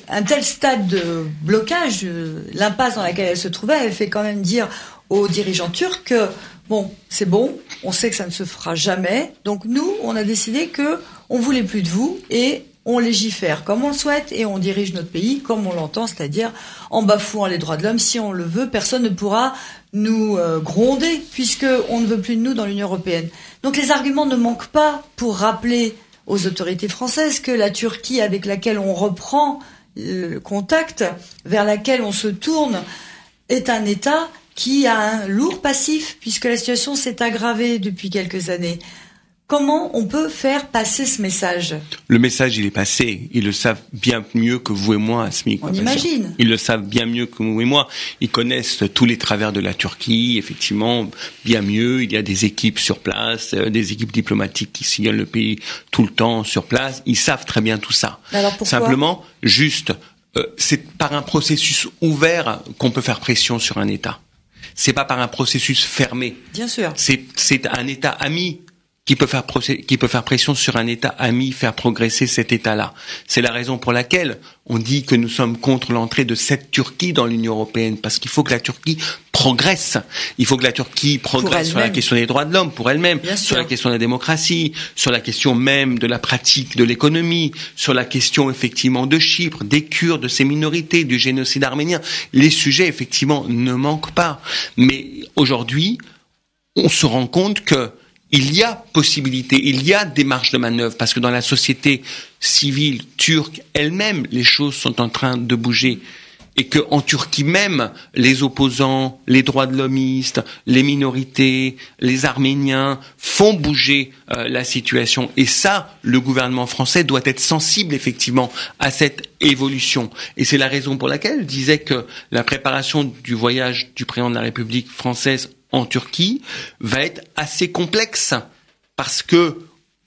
un tel stade de blocage, l'impasse dans laquelle elles se trouvaient, elle fait quand même dire aux dirigeants turcs que bon, c'est bon, on sait que ça ne se fera jamais, donc nous, on a décidé que on voulait plus de vous et on légifère comme on le souhaite et on dirige notre pays comme on l'entend, c'est-à-dire en bafouant les droits de l'homme. Si on le veut, personne ne pourra nous gronder puisque on ne veut plus de nous dans l'Union européenne. Donc les arguments ne manquent pas pour rappeler aux autorités françaises que la Turquie avec laquelle on reprend le contact, vers laquelle on se tourne, est un État qui a un lourd passif, puisque la situation s'est aggravée depuis quelques années. Comment on peut faire passer ce message ? Le message, il est passé. Ils le savent bien mieux que vous et moi, Asmi. On imagine. Ils le savent bien mieux que vous et moi. Ils connaissent tous les travers de la Turquie, effectivement, bien mieux. Il y a des équipes sur place, des équipes diplomatiques qui sillonnent le pays tout le temps sur place. Ils savent très bien tout ça. Alors pourquoi ? Simplement, c'est par un processus ouvert qu'on peut faire pression sur un État. C'est pas par un processus fermé. Bien sûr. C'est un État ami qui peut faire pression sur un État ami, faire progresser cet État-là. C'est la raison pour laquelle on dit que nous sommes contre l'entrée de cette Turquie dans l'Union européenne, parce qu'il faut que la Turquie progresse. Il faut que la Turquie progresse sur la question des droits de l'homme, pour elle-même, sur la question de la démocratie, sur la question même de la pratique de l'économie, sur la question effectivement de Chypre, des Kurdes, de ces minorités, du génocide arménien. Les sujets effectivement ne manquent pas. Mais aujourd'hui, on se rend compte que il y a possibilité, il y a des marges de manœuvre, parce que dans la société civile turque elle-même, les choses sont en train de bouger. Et que en Turquie même, les opposants, les droits de l'hommistes, les minorités, les Arméniens font bouger la situation. Et ça, le gouvernement français doit être sensible effectivement à cette évolution. Et c'est la raison pour laquelle je disais que la préparation du voyage du président de la République française en Turquie va être assez complexe, parce que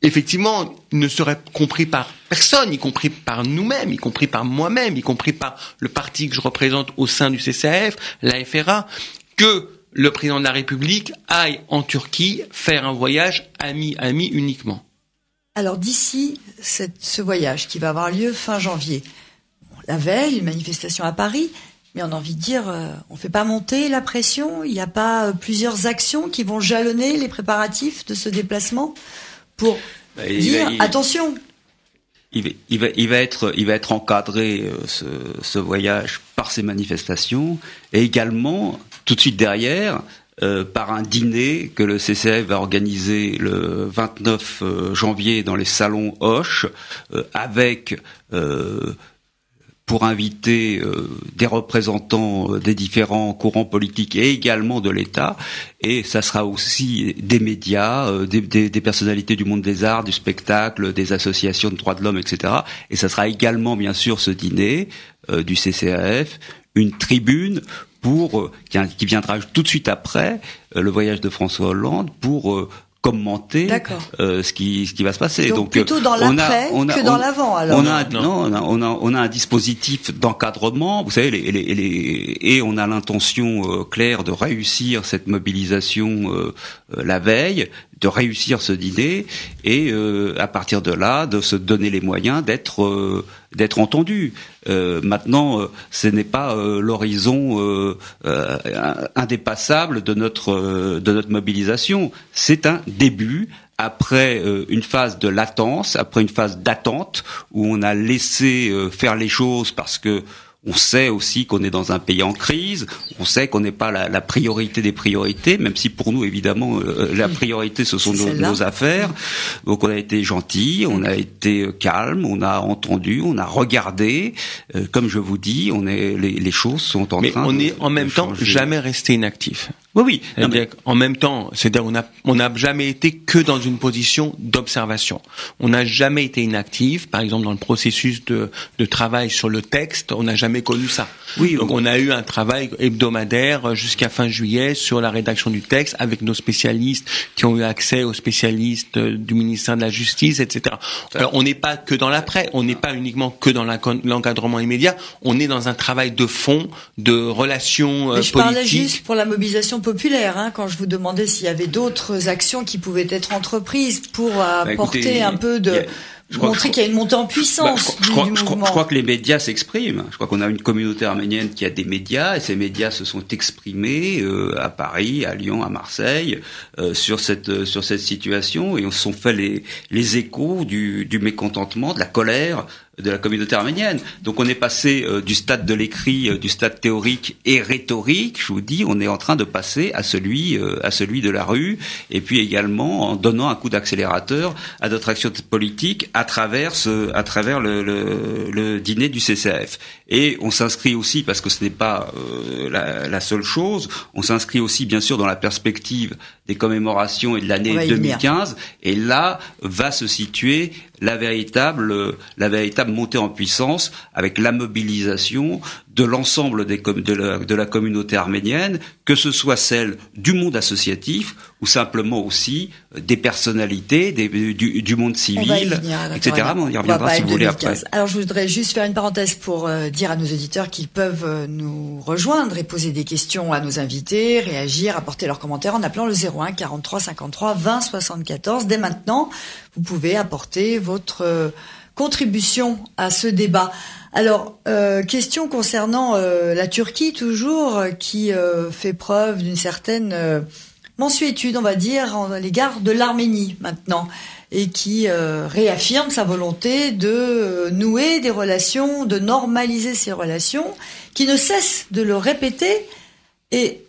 effectivement, il ne serait compris par personne, y compris par nous-mêmes, y compris par moi-même, y compris par le parti que je représente au sein du CCAF, la FRA, que le président de la République aille en Turquie faire un voyage ami uniquement. Alors d'ici ce voyage qui va avoir lieu fin janvier, la veille, une manifestation à Paris, mais on a envie de dire, on fait pas monter la pression, il n'y a pas plusieurs actions qui vont jalonner les préparatifs de ce déplacement pour dire attention. Il va être encadré ce voyage par ces manifestations, et également tout de suite derrière par un dîner que le CCAF va organiser le 29 janvier dans les salons Hoche, avec pour inviter des représentants des différents courants politiques et également de l'État. Et ça sera aussi des médias, des personnalités du monde des arts, du spectacle, des associations de droits de l'homme, etc. Et ça sera également, bien sûr, ce dîner du CCAF, une tribune qui viendra tout de suite après le voyage de François Hollande pour commenter ce qui va se passer. Donc plutôt dans l'après que dans l'avant. Alors on a un dispositif d'encadrement, vous savez, et on a l'intention claire de réussir cette mobilisation la veille, de réussir ce dîner, et à partir de là, de se donner les moyens d'être entendu. Maintenant, ce n'est pas l'horizon indépassable de notre mobilisation. C'est un début. Après une phase de latence, après une phase d'attente où on a laissé faire les choses parce que on sait aussi qu'on est dans un pays en crise, on sait qu'on n'est pas la priorité des priorités, même si pour nous, évidemment, la priorité, ce sont nos affaires. Donc on a été gentil, on a été calme, on a entendu, on a regardé. Comme je vous dis, les choses sont en train de Mais on est en même temps jamais resté inactif. Oui. En même temps, c'est-à-dire on n'a jamais été que dans une position d'observation. On n'a jamais été inactif. Par exemple, dans le processus de travail sur le texte, on n'a jamais connu ça. Donc on a eu un travail hebdomadaire jusqu'à fin juillet sur la rédaction du texte avec nos spécialistes qui ont eu accès aux spécialistes du ministère de la Justice, etc. Alors on n'est pas que dans l'après, on n'est pas uniquement que dans l'encadrement immédiat. On est dans un travail de fond, de relations politiques. Je parlais juste pour la mobilisation populaire, quand je vous demandais s'il y avait d'autres actions qui pouvaient être entreprises pour apporter un peu de... montrer qu'il y a une montée en puissance du mouvement. Je crois que les médias s'expriment. Je crois qu'on a une communauté arménienne qui a des médias, et ces médias se sont exprimés à Paris, à Lyon, à Marseille sur cette situation, et on se sont fait les échos du mécontentement, de la colère de la communauté arménienne. Donc on est passé du stade de l'écrit, du stade théorique et rhétorique, je vous dis, on est en train de passer à celui de la rue, et puis également en donnant un coup d'accélérateur à notre action politique à travers le dîner du CCAF. Et on s'inscrit aussi, parce que ce n'est pas la seule chose, on s'inscrit aussi bien sûr dans la perspective des commémorations et de l'année 2015, et là va se situer la véritable montée en puissance avec la mobilisation de l'ensemble de la communauté arménienne, que ce soit celle du monde associatif ou simplement aussi des personnalités du monde civil, etc. On y reviendra si vous voulez après. Alors je voudrais juste faire une parenthèse pour dire à nos auditeurs qu'ils peuvent nous rejoindre et poser des questions à nos invités, réagir, apporter leurs commentaires en appelant le 01 43 53 20 74. Dès maintenant, vous pouvez apporter votre contribution à ce débat. Alors, question concernant la Turquie toujours, qui fait preuve d'une certaine mansuétude, on va dire, à l'égard de l'Arménie maintenant, et qui réaffirme sa volonté de nouer des relations, de normaliser ces relations, qui ne cesse de le répéter. Et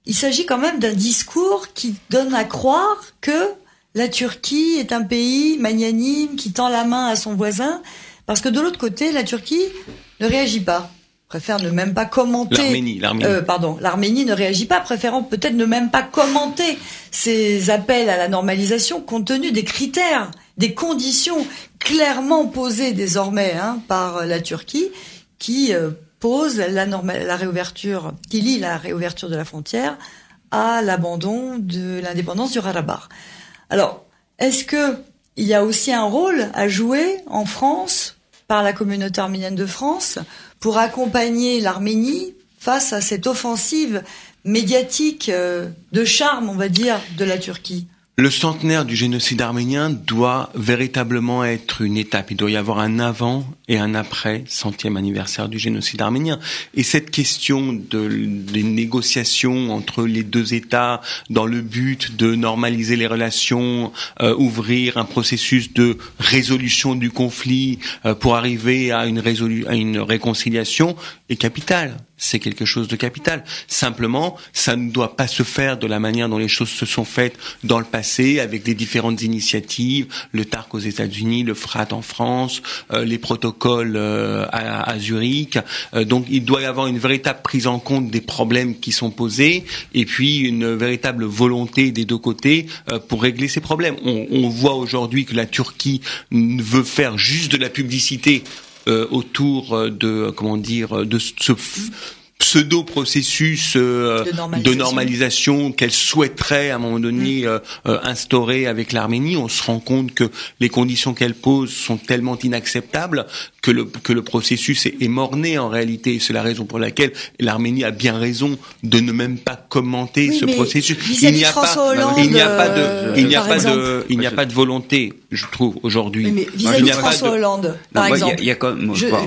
il s'agit quand même d'un discours qui donne à croire que la Turquie est un pays magnanime qui tend la main à son voisin, parce que de l'autre côté, la Turquie ne réagit pas, préfère ne même pas commenter. L'Arménie ne réagit pas, préférant peut-être ne même pas commenter ces appels à la normalisation, compte tenu des critères, des conditions clairement posées désormais par la Turquie, qui pose la réouverture, qui lie la réouverture de la frontière à l'abandon de l'indépendance du Haut-Karabakh. Alors, est-ce que il y a aussi un rôle à jouer en France, par la communauté arménienne de France, pour accompagner l'Arménie face à cette offensive médiatique de charme, on va dire, de la Turquie? Le centenaire du génocide arménien doit véritablement être une étape. Il doit y avoir un avant et un après 100e anniversaire du génocide arménien. Et cette question des négociations entre les deux États dans le but de normaliser les relations, ouvrir un processus de résolution du conflit pour arriver à une réconciliation est capitale. C'est quelque chose de capital. Simplement, ça ne doit pas se faire de la manière dont les choses se sont faites dans le passé, avec les différentes initiatives, le TARC aux États-Unis, le FRAT en France, les protocoles à Zurich. Donc, il doit y avoir une véritable prise en compte des problèmes qui sont posés, et puis une véritable volonté des deux côtés pour régler ces problèmes. On voit aujourd'hui que la Turquie veut faire juste de la publicité autour de ce pseudo-processus de normalisation qu'elle souhaiterait à un moment donné instaurer avec l'Arménie. On se rend compte que les conditions qu'elle pose sont tellement inacceptables que le processus est mort-né en réalité. C'est la raison pour laquelle l'Arménie a bien raison de ne même pas commenter ce processus. Il n'y a pas de volonté, je trouve, aujourd'hui. Mais vis-à-vis de François Hollande, par exemple,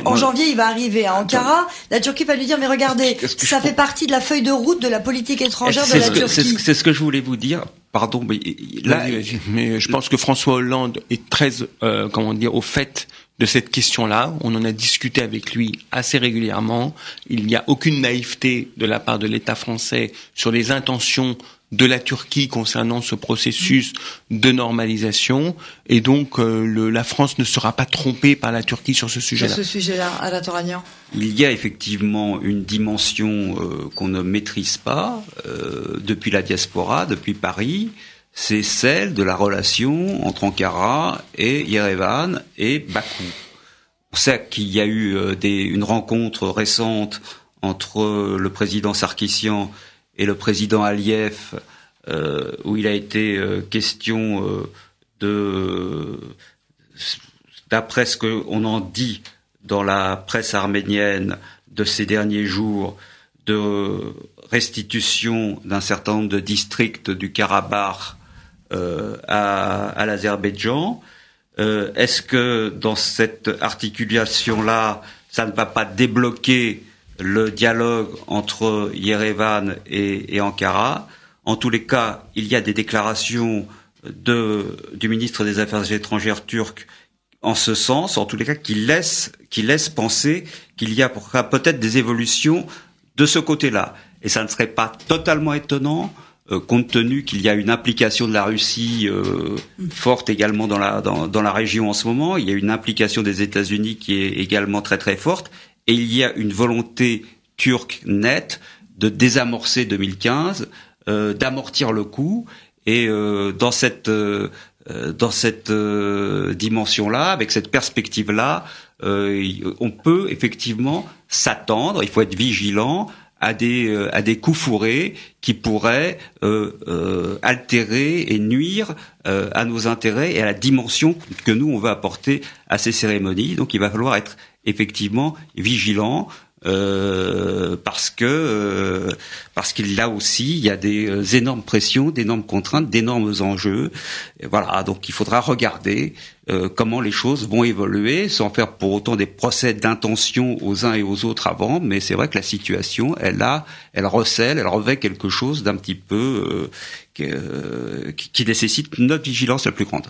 en janvier, il va arriver à Ankara, la Turquie va lui dire, mais regardez, ça fait partie de la feuille de route de la politique étrangère de la Turquie. C'est ce que je voulais vous dire. Pardon, mais là, mais je pense que François Hollande est très, au fait de cette question-là. On en a discuté avec lui assez régulièrement. Il n'y a aucune naïveté de la part de l'État français sur les intentions de la Turquie concernant ce processus de normalisation, et donc la France ne sera pas trompée par la Turquie sur ce sujet-là. Sur ce sujet-là, Ala Toranian. Il y a effectivement une dimension qu'on ne maîtrise pas depuis la diaspora, depuis Paris. C'est celle de la relation entre Ankara et Yerevan et Bakou. On sait qu'il y a eu une rencontre récente entre le président Sarkissian et le président Aliyev, où il a été question d'après ce qu'on en dit dans la presse arménienne de ces derniers jours, de restitution d'un certain nombre de districts du Karabakh à l'Azerbaïdjan. Est-ce que dans cette articulation-là, ça ne va pas débloquer le dialogue entre Yerevan et Ankara? En tous les cas, il y a des déclarations du ministre des Affaires étrangères turc en ce sens, en tous les cas, qui laissent penser qu'il y a peut-être des évolutions de ce côté-là. Et ça ne serait pas totalement étonnant, compte tenu qu'il y a une implication de la Russie forte également dans la région en ce moment. Il y a une implication des États-Unis qui est également très très forte. Et il y a une volonté turque nette de désamorcer 2015, d'amortir le coup. Et dans cette dimension-là, avec cette perspective-là, on peut effectivement s'attendre. Il faut être vigilant à des coups fourrés qui pourraient altérer et nuire à nos intérêts et à la dimension que nous on veut apporter à ces cérémonies. Donc il va falloir être effectivement vigilant. Parce qu'il y a aussi, il y a des énormes pressions, d'énormes contraintes, d'énormes enjeux. Et voilà, donc il faudra regarder comment les choses vont évoluer, sans faire pour autant des procès d'intention aux uns et aux autres avant. Mais c'est vrai que la situation, elle recèle, elle revêt quelque chose d'un petit peu qui nécessite notre vigilance la plus grande.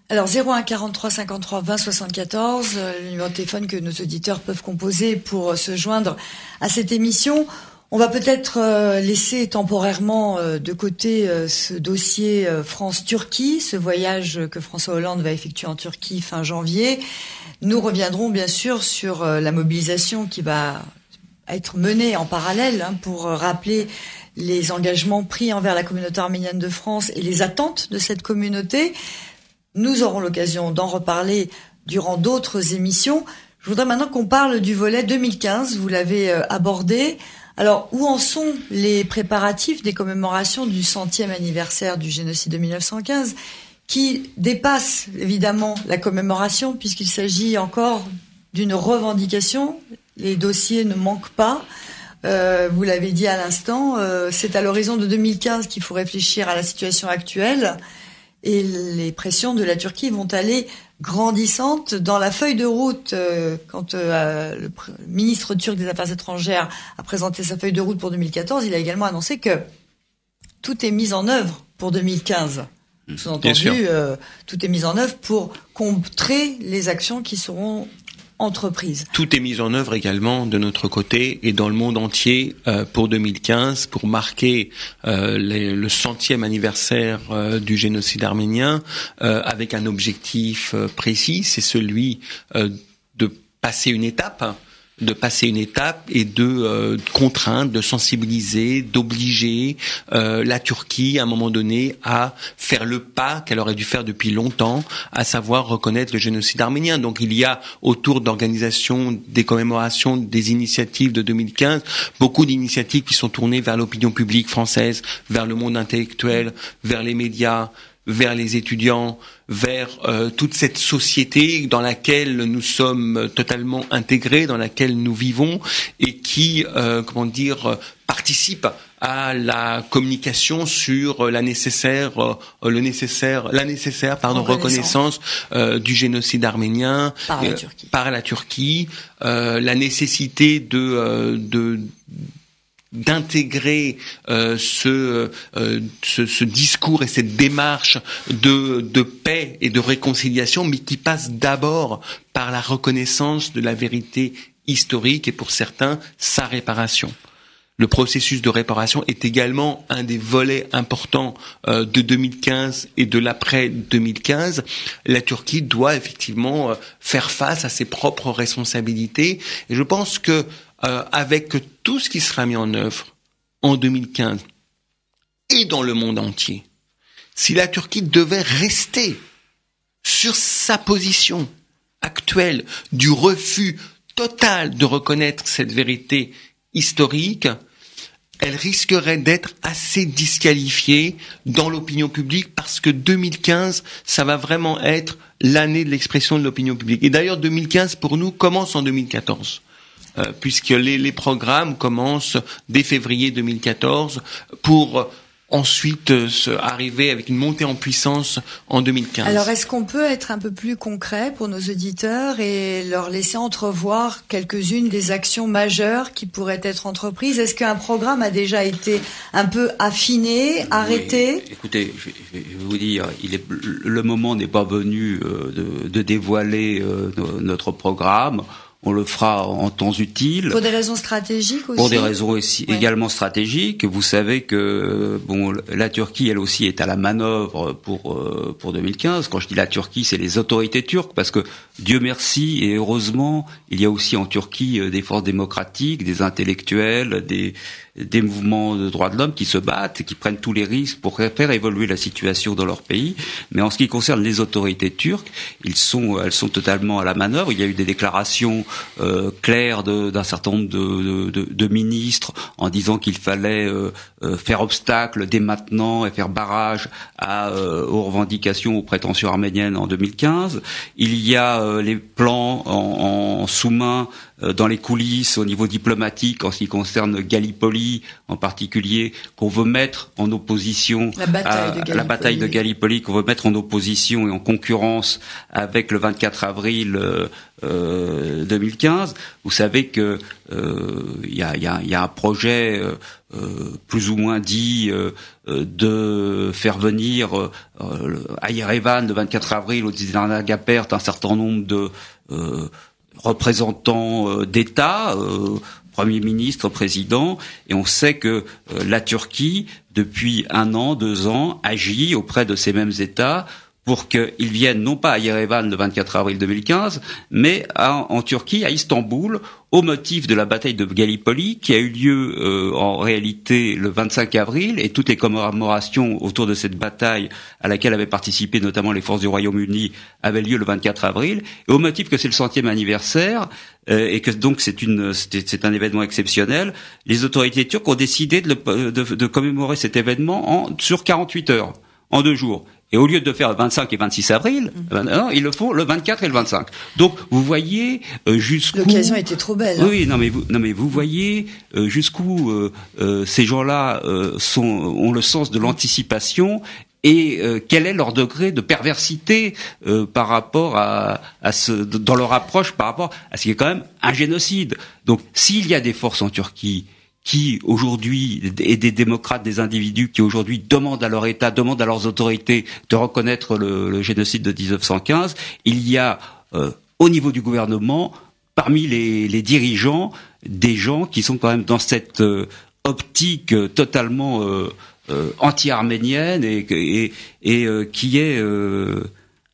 Alors 01 43 53 20 74, le numéro de téléphone que nos auditeurs peuvent composer pour se joindre à cette émission. On va peut-être laisser temporairement de côté ce dossier France-Turquie, ce voyage que François Hollande va effectuer en Turquie fin janvier. Nous reviendrons bien sûr sur la mobilisation qui va être menée en parallèle pour rappeler les engagements pris envers la communauté arménienne de France et les attentes de cette communauté. Nous aurons l'occasion d'en reparler durant d'autres émissions. Je voudrais maintenant qu'on parle du volet 2015. Vous l'avez abordé. Alors, où en sont les préparatifs des commémorations du 100e anniversaire du génocide de 1915, qui dépassent évidemment la commémoration, puisqu'il s'agit encore d'une revendication. Les dossiers ne manquent pas. Vous l'avez dit à l'instant, c'est à l'horizon de 2015 qu'il faut réfléchir à la situation actuelle. Et les pressions de la Turquie vont aller grandissantes. Dans la feuille de route, quand le ministre turc des Affaires étrangères a présenté sa feuille de route pour 2014, il a également annoncé que tout est mis en œuvre pour 2015. Sous-entendu, tout est mis en œuvre pour contrer les actions qui seront entreprises. Tout est mis en œuvre également de notre côté et dans le monde entier pour 2015 pour marquer le 100e anniversaire du génocide arménien avec un objectif précis, c'est celui de passer une étape et de contraindre, de sensibiliser, d'obliger la Turquie à un moment donné à faire le pas qu'elle aurait dû faire depuis longtemps, à savoir reconnaître le génocide arménien. Donc il y a autour d'organisations, des commémorations, des initiatives de 2015, beaucoup d'initiatives qui sont tournées vers l'opinion publique française, vers le monde intellectuel, vers les médias, vers les étudiants, vers toute cette société dans laquelle nous sommes totalement intégrés, dans laquelle nous vivons et qui, participe à la communication sur la nécessaire reconnaissance du génocide arménien par la Turquie, la nécessité d'intégrer ce discours et cette démarche de paix et de réconciliation, mais qui passe d'abord par la reconnaissance de la vérité historique et pour certains sa réparation. Le processus de réparation est également un des volets importants de 2015 et de l'après 2015. La Turquie doit effectivement faire face à ses propres responsabilités et je pense que avec tout ce qui sera mis en œuvre en 2015 et dans le monde entier, si la Turquie devait rester sur sa position actuelle du refus total de reconnaître cette vérité historique, elle risquerait d'être assez disqualifiée dans l'opinion publique parce que 2015, ça va vraiment être l'année de l'expression de l'opinion publique. Et d'ailleurs, 2015, pour nous, commence en 2014. Puisque les programmes commencent dès février 2014 pour ensuite arriver avec une montée en puissance en 2015. Alors, est-ce qu'on peut être un peu plus concret pour nos auditeurs et leur laisser entrevoir quelques-unes des actions majeures qui pourraient être entreprises? Est-ce qu'un programme a déjà été un peu affiné, arrêté? Oui, écoutez, je vais vous dire, le moment n'est pas venu de dévoiler notre programme. On le fera en temps utile. Pour des raisons stratégiques aussi. Pour des raisons également stratégiques. Vous savez que la Turquie, elle aussi, est à la manœuvre pour 2015. Quand je dis la Turquie, c'est les autorités turques, parce que Dieu merci et heureusement, il y a aussi en Turquie des forces démocratiques, des intellectuels, des mouvements de droits de l'homme qui se battent et qui prennent tous les risques pour faire évoluer la situation dans leur pays. Mais en ce qui concerne les autorités turques, elles sont totalement à la manœuvre. Il y a eu des déclarations claires d'un certain nombre de ministres en disant qu'il fallait faire obstacle dès maintenant et faire barrage aux revendications, aux prétentions arméniennes en 2015. Il y a les plans en sous-main dans les coulisses au niveau diplomatique en ce qui concerne Gallipoli en particulier, qu'on veut mettre en opposition la bataille de Gallipoli, qu'on veut mettre en opposition et en concurrence avec le 24 avril 2015. Vous savez que il y a un projet plus ou moins dit de faire venir à Yerevan le 24 avril au Tirana Gapert un certain nombre de représentants d'État, Premier ministre, président, et on sait que la Turquie, depuis 1 an, 2 ans, agit auprès de ces mêmes États pour qu'ils viennent non pas à Yerevan le 24 avril 2015, mais en Turquie, à Istanbul, au motif de la bataille de Gallipoli, qui a eu lieu en réalité le 25 avril, et toutes les commémorations autour de cette bataille à laquelle avaient participé notamment les forces du Royaume-Uni avaient lieu le 24 avril, et au motif que c'est le 100e anniversaire, et que donc c'est un événement exceptionnel, les autorités turques ont décidé de commémorer cet événement sur 48 heures, en 2 jours. Et au lieu de faire le 25 et 26 avril, ils le font le 24 et le 25. Donc, vous voyez jusqu'où... L'occasion était trop belle. Oui, non mais vous voyez jusqu'où ces gens-là ont le sens de l'anticipation et quel est leur degré de perversité par rapport dans leur approche par rapport à ce qui est quand même un génocide. Donc, s'il y a des forces en Turquie qui aujourd'hui, et des démocrates, des individus qui aujourd'hui demandent à leur État, demandent à leurs autorités de reconnaître le génocide de 1915, il y a au niveau du gouvernement, parmi les dirigeants, des gens qui sont quand même dans cette optique totalement anti-arménienne et qui est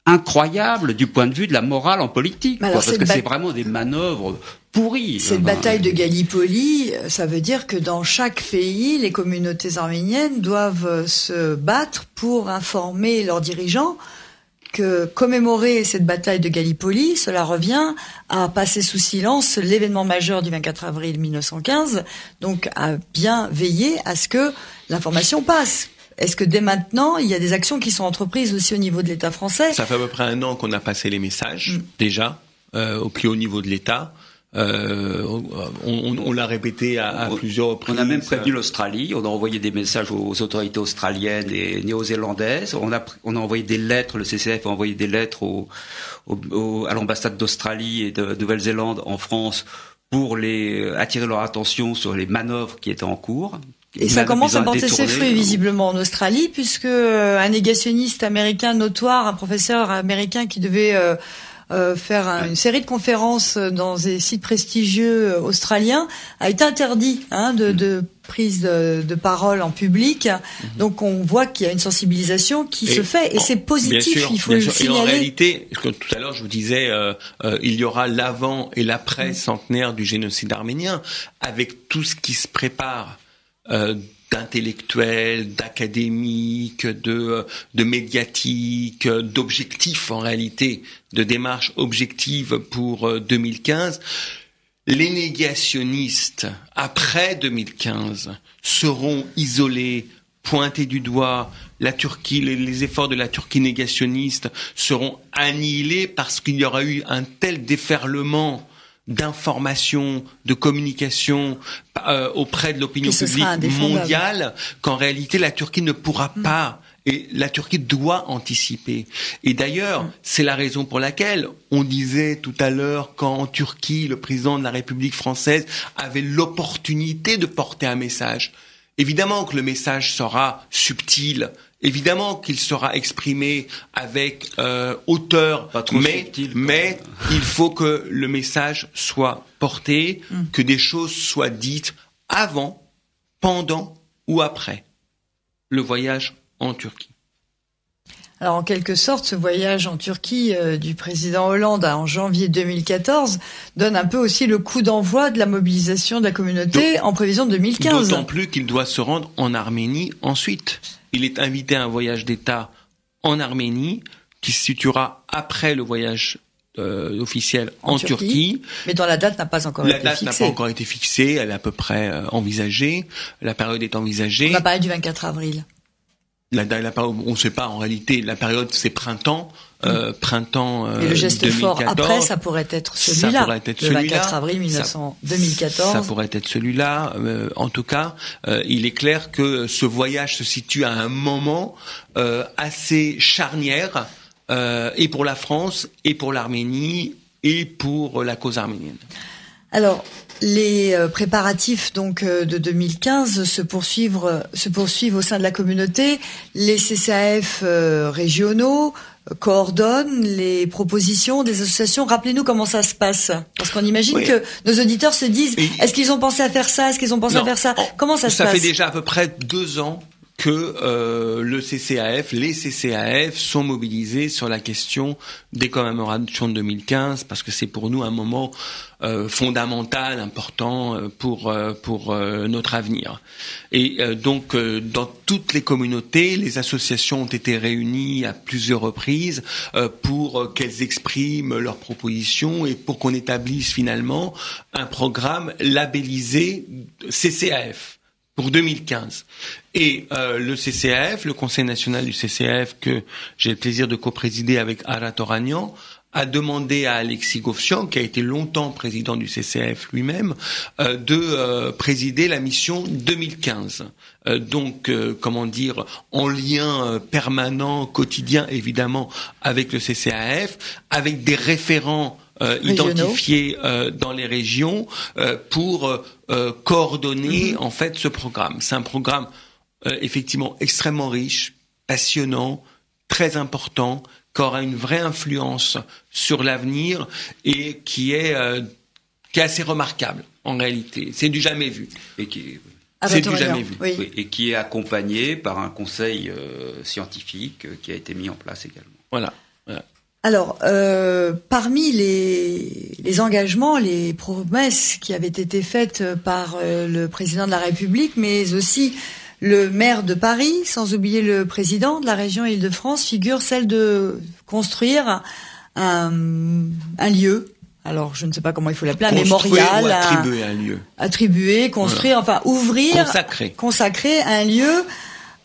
incroyable du point de vue de la morale en politique, parce que c'est vraiment des manœuvres pourries. Cette bataille de Gallipoli, ça veut dire que dans chaque pays, les communautés arméniennes doivent se battre pour informer leurs dirigeants que commémorer cette bataille de Gallipoli, cela revient à passer sous silence l'événement majeur du 24 avril 1915, donc à bien veiller à ce que l'information passe. Est-ce que dès maintenant, il y a des actions qui sont entreprises aussi au niveau de l'État français ? Ça fait à peu près 1 an qu'on a passé les messages, déjà, au plus haut niveau de l'État. On l'a répété à plusieurs reprises. On a même prévenu l'Australie, on a envoyé des messages aux autorités australiennes et néo-zélandaises, on a envoyé des lettres, le CCF a envoyé des lettres à l'ambassade d'Australie et de Nouvelle-Zélande en France pour attirer leur attention sur les manœuvres qui étaient en cours. Et ça commence à porter ses fruits visiblement en Australie, puisque un négationniste américain notoire, un professeur américain qui devait faire une série de conférences dans des sites prestigieux australiens, a été interdit de prise de parole en public. Donc on voit qu'il y a une sensibilisation qui se fait, et c'est positif, il faut le signaler. Et en réalité, tout à l'heure je vous disais, il y aura l'avant et l'après centenaire du génocide arménien, avec tout ce qui se prépare d'intellectuels, d'académiques, de médiatiques, d'objectifs en réalité, de démarches objectives pour 2015. Les négationnistes, après 2015, seront isolés, pointés du doigt. La Turquie, les efforts de la Turquie négationniste seront annihilés parce qu'il y aura eu un tel déferlement d'information, de communication auprès de l'opinion publique mondiale, qu'en réalité la Turquie ne pourra pas, et la Turquie doit anticiper. Et d'ailleurs, c'est la raison pour laquelle on disait tout à l'heure qu'en Turquie, le président de la République française avait l'opportunité de porter un message. Évidemment que le message sera subtil, évidemment qu'il sera exprimé avec hauteur, mais il faut que le message soit porté, que des choses soient dites avant, pendant ou après le voyage en Turquie. Alors en quelque sorte, ce voyage en Turquie du président Hollande en janvier 2014 donne un peu aussi le coup d'envoi de la mobilisation de la communauté en prévision de 2015. D'autant plus qu'il doit se rendre en Arménie ensuite. Il est invité à un voyage d'État en Arménie qui se situera après le voyage officiel en Turquie. Mais dont la date n'a pas encore été fixée. La date n'a pas encore été fixée, elle est à peu près envisagée, la période est envisagée. On va parler du 24 avril. La période, on ne sait pas en réalité, la période c'est printemps, printemps et le geste 2014. Fort après, ça pourrait être celui-là. Ça pourrait être le 24 avril 2014. Ça pourrait être celui-là. En tout cas, il est clair que ce voyage se situe à un moment assez charnière et pour la France, et pour l'Arménie, et pour la cause arménienne. Alors, les préparatifs donc de 2015 se poursuivent au sein de la communauté. Les CCAF régionaux coordonnent les propositions des associations. Rappelez-nous comment ça se passe, parce qu'on imagine que nos auditeurs se disent est-ce qu'ils ont pensé à faire ça, est-ce qu'ils ont pensé à faire ça. Comment ça se passe? Ça fait déjà à peu près 2 ans que le CCAF, les CCAF sont mobilisés sur la question des commémorations de 2015, parce que c'est pour nous un moment fondamental, important pour notre avenir. Et donc dans toutes les communautés, les associations ont été réunies à plusieurs reprises pour qu'elles expriment leurs propositions et pour qu'on établisse finalement un programme labellisé CCAF pour 2015. Et le CCAF, le Conseil national du CCAF, que j'ai le plaisir de coprésider avec Arat Oranian, a demandé à Alexis Govsian, qui a été longtemps président du CCAF lui-même, de présider la mission 2015. Donc, en lien permanent, quotidien, évidemment, avec le CCAF, avec des référents identifiés dans les régions pour coordonner en fait ce programme. C'est un programme effectivement extrêmement riche, passionnant, très important, qui aura une vraie influence sur l'avenir et qui est assez remarquable en réalité. C'est du jamais vu. C'est du jamais vu. Oui. Et qui est accompagné par un conseil scientifique qui a été mis en place également. Voilà. Alors, parmi les engagements, les promesses qui avaient été faites par le président de la République, mais aussi le maire de Paris, sans oublier le président de la région Île-de-France, figure celle de construire un lieu. Alors, je ne sais pas comment il faut l'appeler, un mémorial. Ou attribuer un lieu. Attribuer, construire, enfin ouvrir. Consacrer un lieu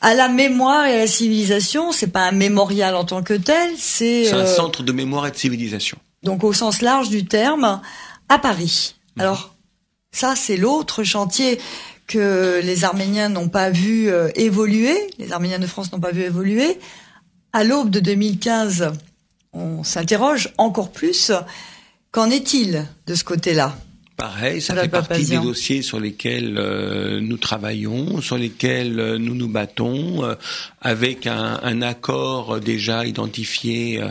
à la mémoire et à la civilisation. C'est pas un mémorial en tant que tel, c'est un centre de mémoire et de civilisation. Donc au sens large du terme, à Paris. Alors ça, c'est l'autre chantier que les Arméniens n'ont pas vu évoluer, les Arméniens de France n'ont pas vu évoluer. À l'aube de 2015, on s'interroge encore plus. Qu'en est-il de ce côté-là ? Pareil, ça fait partie des dossiers sur lesquels nous travaillons, sur lesquels nous nous battons, avec un accord déjà identifié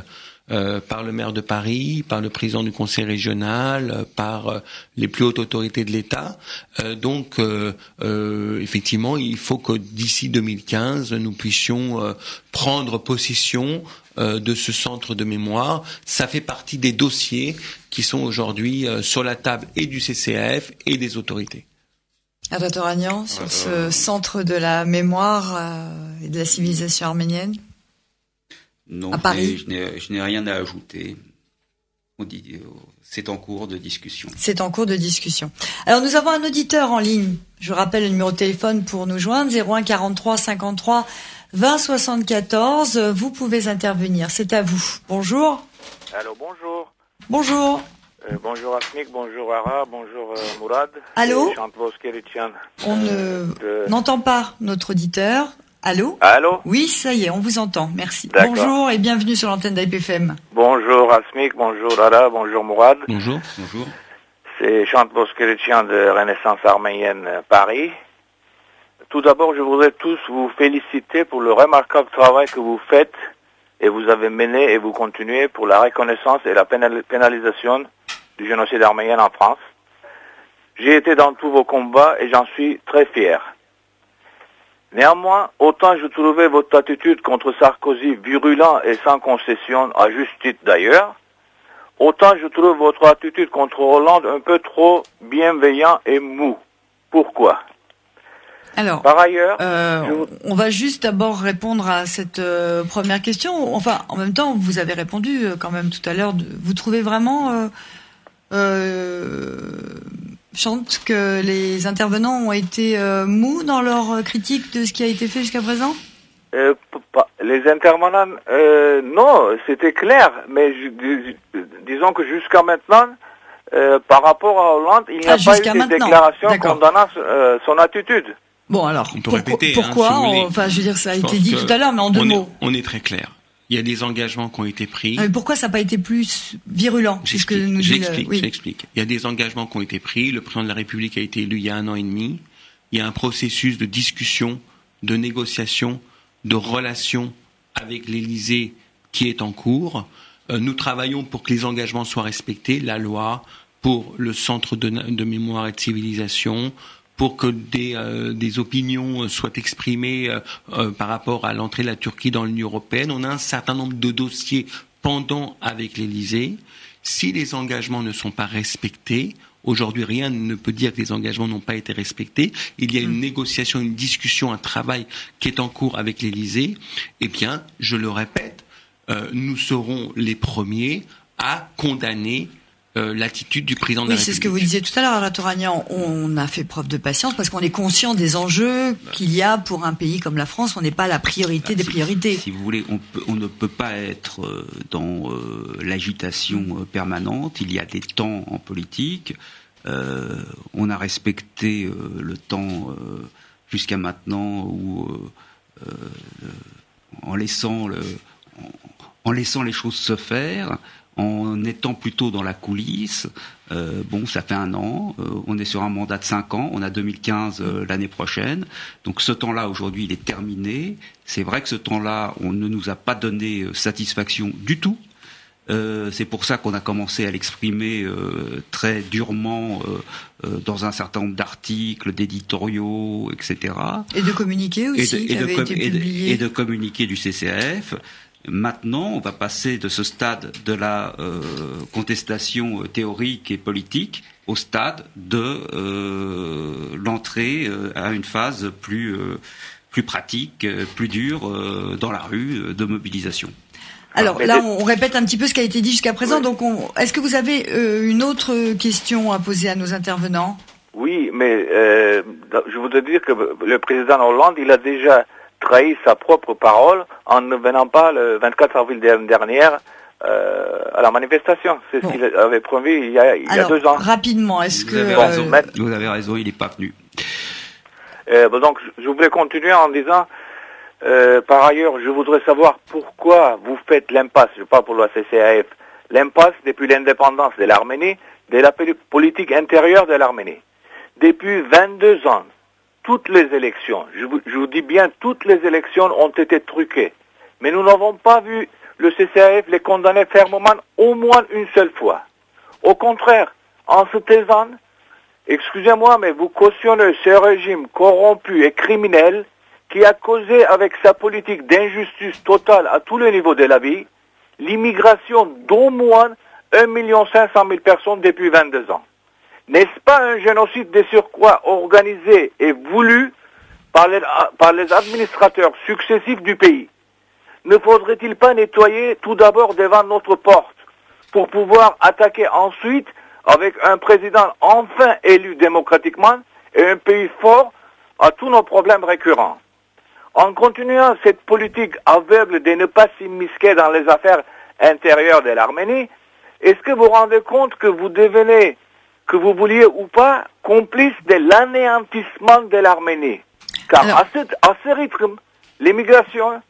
par le maire de Paris, par le président du conseil régional, par les plus hautes autorités de l'État. Donc, effectivement, il faut que d'ici 2015, nous puissions prendre possession de ce centre de mémoire. Ça fait partie des dossiers qui sont aujourd'hui sur la table et du CCAF et des autorités. Arat Oranian, sur ce centre de la mémoire et de la civilisation arménienne. Non, à Paris. Je n'ai rien à ajouter. On dit, c'est en cours de discussion. C'est en cours de discussion. Alors nous avons un auditeur en ligne. Je rappelle le numéro de téléphone pour nous joindre, 01 43 53 20 74. Vous pouvez intervenir, c'est à vous. Bonjour. Allô, bonjour. Bonjour. Bonjour Asmik, bonjour Ara, bonjour Mourad. Allô. On n'entend pas notre auditeur. Allô ? Allô ? Oui, ça y est, on vous entend. Merci. D'accord. Bonjour et bienvenue sur l'antenne d'IPFM. Bonjour Asmik, bonjour Ara, bonjour Mourad. Bonjour. C'est Chant Boskerichian de Renaissance Arménienne Paris. Tout d'abord, je voudrais tous vous féliciter pour le remarquable travail que vous faites et vous avez mené et vous continuez pour la reconnaissance et la pénalisation du génocide arménien en France. J'ai été dans tous vos combats et j'en suis très fier. Néanmoins, autant je trouvais votre attitude contre Sarkozy virulent et sans concession, à juste titre d'ailleurs, autant je trouve votre attitude contre Hollande un peu trop bienveillant et mou. Pourquoi ? Alors, par ailleurs, on va juste d'abord répondre à cette première question. Enfin, en même temps, vous avez répondu quand même tout à l'heure. Vous trouvez vraiment, Chante, que les intervenants ont été mous dans leur critique de ce qui a été fait jusqu'à présent ? Les intervenants, non, c'était clair. Mais disons que jusqu'à maintenant, par rapport à Hollande, il n'y a pas eu de déclaration condamnant son attitude. Bon, alors, on peut répéter, pourquoi si vous voulez. Enfin, je veux dire, ça a été dit tout à l'heure, mais en deux mots. On est très clair. Il y a des engagements qui ont été pris. Mais pourquoi ça n'a pas été plus virulent ? J'explique. Il y a des engagements qui ont été pris. Le président de la République a été élu il y a 1 an et demi. Il y a un processus de discussion, de négociation, de relation avec l'Élysée qui est en cours. Nous travaillons pour que les engagements soient respectés, la loi, pour le centre de mémoire et de civilisation, pour que des opinions soient exprimées par rapport à l'entrée de la Turquie dans l'Union européenne. On a un certain nombre de dossiers pendants avec l'Élysée. Si les engagements ne sont pas respectés, aujourd'hui rien ne peut dire que les engagements n'ont pas été respectés. Il y a une négociation, une discussion, un travail qui est en cours avec l'Élysée. Eh bien, je le répète, nous serons les premiers à condamner l'attitude du président de la République. Oui, c'est ce que vous disiez tout à l'heure, Toragnan. On a fait preuve de patience parce qu'on est conscient des enjeux qu'il y a pour un pays comme la France. On n'est pas la priorité des priorités. Si vous voulez, on ne peut pas être dans l'agitation permanente. Il y a des temps en politique. On a respecté le temps jusqu'à maintenant où, en laissant les choses se faire, en étant plutôt dans la coulisse. Ça fait 1 an, on est sur un mandat de 5 ans, on a 2015 l'année prochaine, donc ce temps-là aujourd'hui il est terminé. C'est vrai que ce temps-là on ne nous a pas donné satisfaction du tout. C'est pour ça qu'on a commencé à l'exprimer très durement dans un certain nombre d'articles, d'éditoriaux, etc. Et de communiqués aussi, qui avaient été publiés. Et de communiqués du CCAF. Maintenant, on va passer de ce stade de la contestation théorique et politique au stade de l'entrée à une phase plus pratique, plus dure dans la rue, de mobilisation. Alors là, on répète un petit peu ce qui a été dit jusqu'à présent. Oui. Donc, est-ce que vous avez une autre question à poser à nos intervenants ? Oui, mais je voudrais dire que le président Hollande, il a déjà trahi sa propre parole en ne venant pas le 24 avril dernier à la manifestation. C'est ce qu'il avait promis il y a 2 ans. Rapidement, est-ce que... Vous avez raison, il n'est pas venu. Donc, je voulais continuer en disant, par ailleurs, je voudrais savoir pourquoi vous faites l'impasse, je parle pour la CCAF, l'impasse depuis l'indépendance de l'Arménie, de la politique intérieure de l'Arménie. Depuis 22 ans, toutes les élections, je vous dis bien, toutes les élections ont été truquées. Mais nous n'avons pas vu le CCAF les condamner fermement au moins une seule fois. Au contraire, en se taisant, excusez-moi, mais vous cautionnez ce régime corrompu et criminel qui a causé avec sa politique d'injustice totale à tous les niveaux de la vie, l'immigration d'au moins 1,5 million de personnes depuis 22 ans. N'est-ce pas un génocide de surcroît organisé et voulu par les administrateurs successifs du pays? Ne faudrait-il pas nettoyer tout d'abord devant notre porte pour pouvoir attaquer ensuite avec un président enfin élu démocratiquement et un pays fort à tous nos problèmes récurrents? En continuant cette politique aveugle de ne pas s'immiscer dans les affaires intérieures de l'Arménie, est-ce que vous vous rendez compte que vous devenez, que vous vouliez ou pas, complice de l'anéantissement de l'Arménie? Car à ce rythme, l'immigration,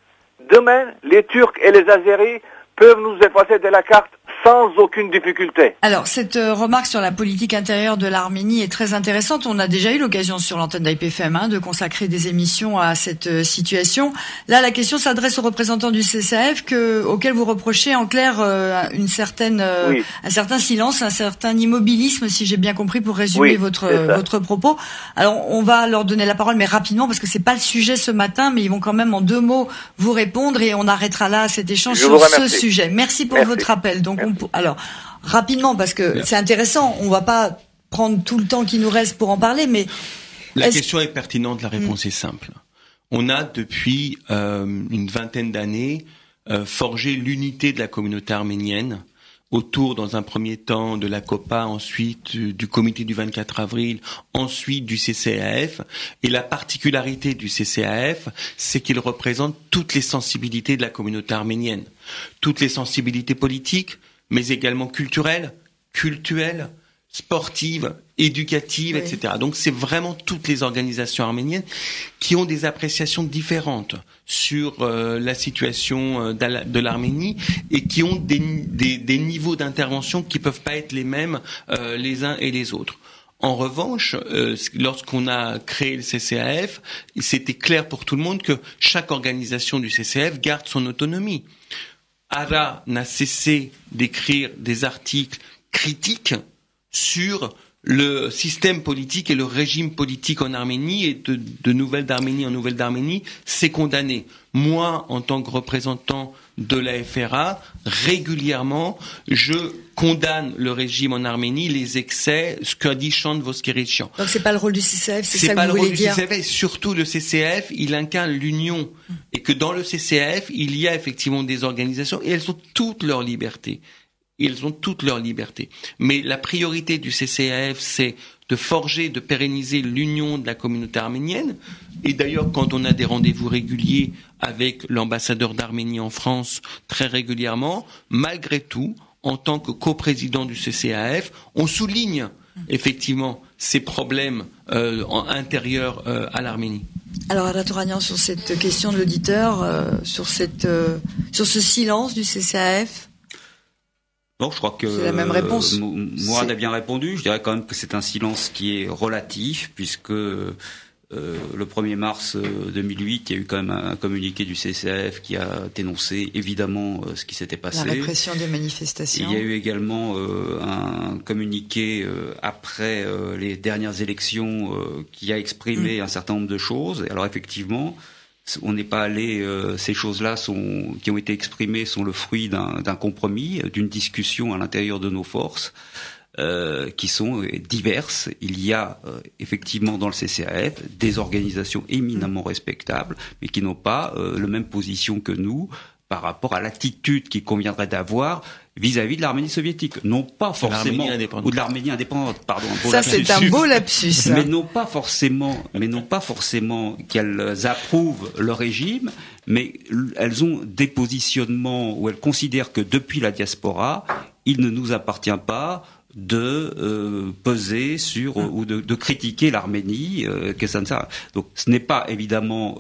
demain, les Turcs et les Azéris peuvent nous effacer de la carte sans aucune difficulté. Alors, cette remarque sur la politique intérieure de l'Arménie est très intéressante. On a déjà eu l'occasion sur l'antenne d'IPFM de consacrer des émissions à cette situation. Là, la question s'adresse aux représentants du CCAF auquel vous reprochez en clair un certain silence, un certain immobilisme, si j'ai bien compris, pour résumer votre propos. Alors, on va leur donner la parole, mais rapidement, parce que c'est pas le sujet ce matin, mais ils vont quand même en 2 mots vous répondre et on arrêtera là cet échange sur ce sujet. Merci pour votre appel. Donc, alors, rapidement, parce que c'est intéressant, on va pas prendre tout le temps qui nous reste pour en parler, mais... La question est pertinente, la réponse est simple. On a, depuis une vingtaine d'années, forgé l'unité de la communauté arménienne autour, dans un premier temps, de la COPA, ensuite du comité du 24 avril, ensuite du CCAF. Et la particularité du CCAF, c'est qu'il représente toutes les sensibilités de la communauté arménienne. Toutes les sensibilités politiques, mais également culturelles, sportives, éducatives, etc. Donc c'est vraiment toutes les organisations arméniennes qui ont des appréciations différentes sur la situation de l'Arménie et qui ont des niveaux d'intervention qui peuvent pas être les mêmes les uns et les autres. En revanche, lorsqu'on a créé le CCAF, c'était clair pour tout le monde que chaque organisation du CCAF garde son autonomie. ARA n'a cessé d'écrire des articles critiques sur le système politique et le régime politique en Arménie et de Nouvelle d'Arménie en Nouvelle d'Arménie, c'est condamné. Moi, en tant que représentant de la FRA, régulièrement, je condamne le régime en Arménie, les excès, ce qu'a dit Chant Voskerichian. Donc c'est pas le rôle du CCAF, c'est ça que vous voulez dire? C'est pas le rôle du CCAF, et surtout le CCAF, il incarne l'union. Et que dans le CCAF, il y a effectivement des organisations et elles ont toutes leurs libertés. Mais la priorité du CCAF, c'est de forger, de pérenniser l'union de la communauté arménienne. Et d'ailleurs, quand on a des rendez-vous réguliers avec l'ambassadeur d'Arménie en France, très régulièrement, malgré tout, en tant que coprésident du CCAF, on souligne effectivement ces problèmes intérieurs à l'Arménie. Alors, Ada Touranian, sur cette question de l'auditeur, sur ce silence du CCAF. Non, je crois que c'est la même réponse. Mourad a bien répondu. Je dirais quand même que c'est un silence qui est relatif, puisque le 1er mars 2008, il y a eu quand même un communiqué du CCAF qui a dénoncé évidemment ce qui s'était passé. La répression des manifestations. Il y a eu également un communiqué après les dernières élections qui a exprimé un certain nombre de choses. Alors effectivement, on n'est pas allé. Ces choses-là qui ont été exprimées sont le fruit d'un compromis, d'une discussion à l'intérieur de nos forces, qui sont diverses. Il y a effectivement dans le CCAF des organisations éminemment respectables, mais qui n'ont pas la même position que nous par rapport à l'attitude qu'il conviendrait d'avoir vis-à-vis de l'Arménie soviétique. Non pas forcément, ou de l'Arménie indépendante, pardon. Ça, c'est un beau lapsus. Mais non pas forcément qu'elles approuvent le régime, mais elles ont des positionnements où elles considèrent que depuis la diaspora, il ne nous appartient pas de peser sur ou de critiquer l'Arménie, que ça ne sert. Donc ce n'est pas évidemment